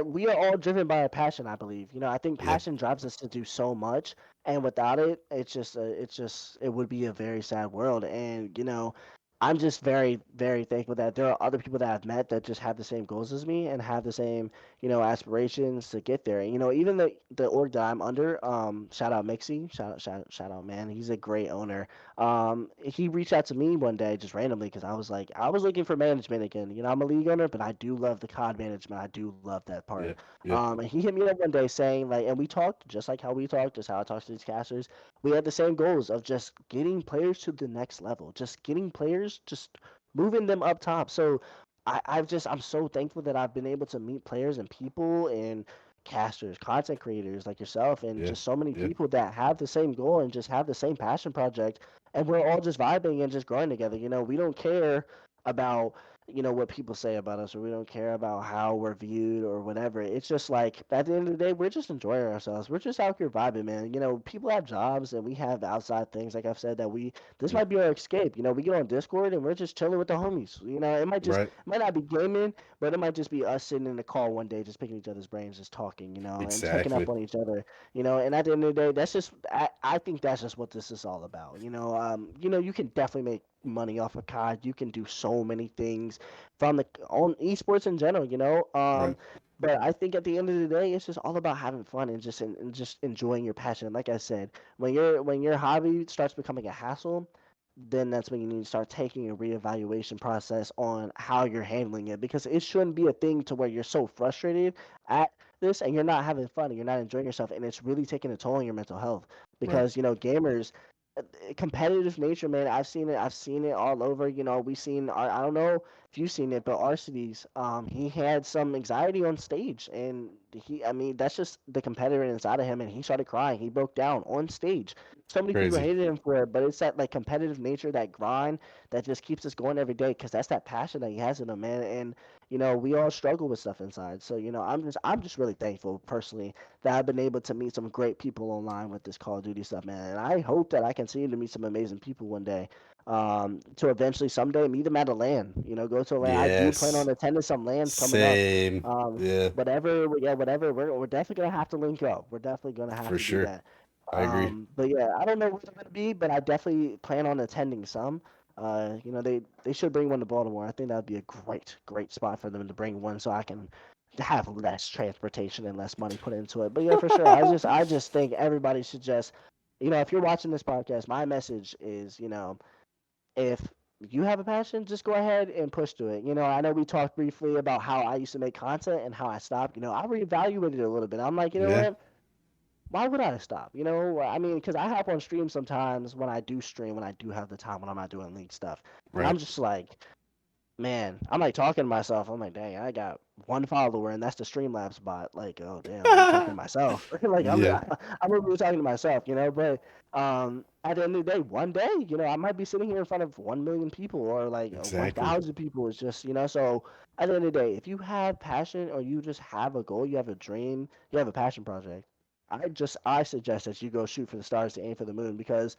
we are all driven by a passion, I believe. I think Yeah. passion drives us to do so much, and without it, it would be a very sad world. And I'm just very, very thankful that there are other people that I've met that just have the same goals as me and have the same, aspirations to get there. And even the org that I'm under, shout out Mixie, shout out, man, he's a great owner. He reached out to me one day just randomly because I was looking for management again. I'm a league owner, but I do love the COD management. I do love that part. Yeah. Yeah. And he hit me up one day saying like, and we talked just like how we talked, just how I talked to these casters. We had the same goals of just getting players to the next level, just getting players, just moving them up top. So I'm so thankful that I've been able to meet players and people and casters, content creators like yourself, and Yeah. just so many Yeah. people that have the same goal and just have the same passion project, and we're all just vibing and just growing together. We don't care about what people say about us, or we don't care about how we're viewed or whatever. It's just like at the end of the day, we're just enjoying ourselves. We're just out here vibing, man. People have jobs and we have outside things, like I've said, that this Yeah. might be our escape. We get on Discord and we're just chilling with the homies. Right. It might not be gaming, but it might just be us sitting in the call one day, just picking each other's brains, just talking, and checking up Exactly. on each other. And at the end of the day, I think that's just what this is all about. You can definitely make money off of COD. You can do so many things from the on esports in general. Right. But I think at the end of the day, it's just all about having fun and just enjoying your passion. Like I said, when your hobby starts becoming a hassle, then that's when you need to start taking a reevaluation process on how you're handling it, because it shouldn't be a thing to where you're so frustrated at this and you're not having fun and you're not enjoying yourself, and it's really taking a toll on your mental health. Right. Because gamers, competitive nature, man. I've seen it all over. We seen. I don't know if you've seen it, but Arcides, he had some anxiety on stage, and I mean, that's just the competitor inside of him, and he started crying. He broke down on stage. So many people Crazy. hated him for it, but it's that like competitive nature, that grind, that just keeps us going every day, because that's that passion that he has in him, man. And we all struggle with stuff inside. So I'm just really thankful personally that I've been able to meet some great people online with this Call of Duty stuff, man. And I hope that I continue to meet some amazing people one day. To eventually someday meet them at a LAN. Go to a LAN. I do plan on Yes. attending some LANs coming up. Same. Yeah. Whatever, yeah, whatever. We're definitely gonna have to link up. We're definitely gonna have For to do sure. that. I agree. But yeah, I don't know where they're gonna be, but I definitely plan on attending some. They should bring one to Baltimore. I think that would be a great spot for them to bring one, so I can have less transportation and less money put into it. But yeah, for sure. I just think everybody should just, if you're watching this podcast, my message is, if you have a passion, just go ahead and push to it. I know we talked briefly about how I used to make content and how I stopped. I reevaluated it a little bit. I'm like, you know Yeah. what? Why would I stop? I mean, because I hop on stream sometimes when I do stream, when I do have the time, when I'm not doing league stuff, and Right. I'm just like, Man, I'm like talking to myself. I'm like, dang, I got one follower, and that's the Streamlabs bot. Like, oh damn, I'm talking to myself. Like, Yeah, I'm really talking to myself, you know. But at the end of the day, one day, I might be sitting here in front of 1 million people or like one exactly. thousand people. It's just, So at the end of the day, if you have passion or you just have a goal, you have a dream, you have a passion project. I suggest that you go shoot for the stars to aim for the moon because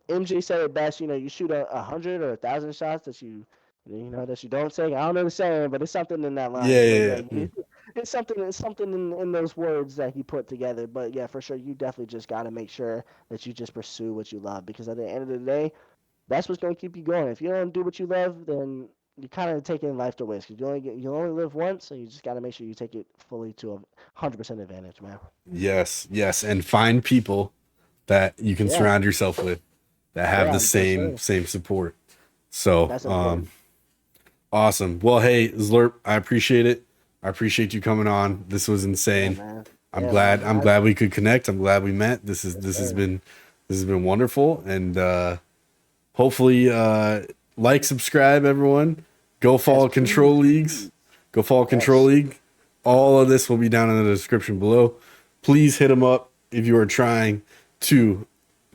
MJ said it best. You shoot 100 or 1,000 shots that you don't take. I don't know the saying, but it's something in that Yeah, lines. But yeah, yeah, yeah. it's something in those words that he put together. But yeah, for sure, you definitely just got to make sure that you just pursue what you love because at the end of the day, that's what's going to keep you going. If you don't do what you love, then you're kind of taking life to waste because you only live once, so you just got to make sure you take it fully to 100% advantage, man. Yes, yes, and find people that you can Yeah, surround yourself with that have the yeah, for same sure. same support. So, That's important. awesome. Well, hey, Zlurp, I appreciate it. I appreciate you coming on. This was Yeah, insane. man. I'm Yeah, man. I'm glad. I'm glad. glad we could connect. I'm glad we met. This is Yes, this has sir. been this has been wonderful. And hopefully, like, subscribe, everyone. Go Yes, follow please, Control Leagues. please. Go follow Control Yes. League. All of this will be down in the description below. Please hit them up if you are trying to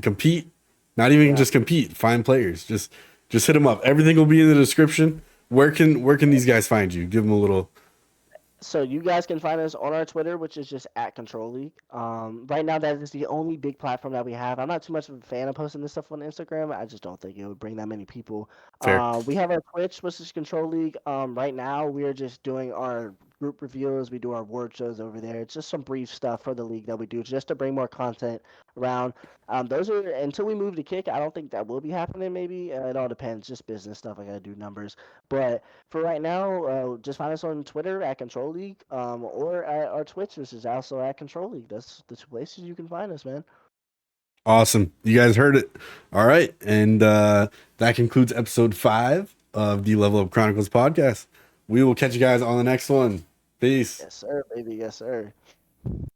compete. Not even Yeah. just compete. Find players. Just hit them up. Everything will be in the description. Where can these guys find you? Give them a little. So you guys can find us on our Twitter, which is just at Control League. Right now that is the only big platform that we have. I'm not too much of a fan of posting this stuff on Instagram. I just don't think it would bring that many people. Fair. We have our Twitch, which is Control League. Right now we are just doing our group reviews. We do our word shows over there. It's just some brief stuff for the league that we do just to bring more content around. Those are until we move to Kick. I don't think that will be happening. Maybe it all depends. Just business stuff. I gotta do numbers, but for right now, just find us on Twitter at Control League, or at our Twitch, which is also at Control League. That's the two places you can find us, man. Awesome. You guys heard it. All right. And that concludes episode 5 of the Level Up Chronicles podcast. We will catch you guys on the next one. Peace. Yes, sir, baby. Yes, sir.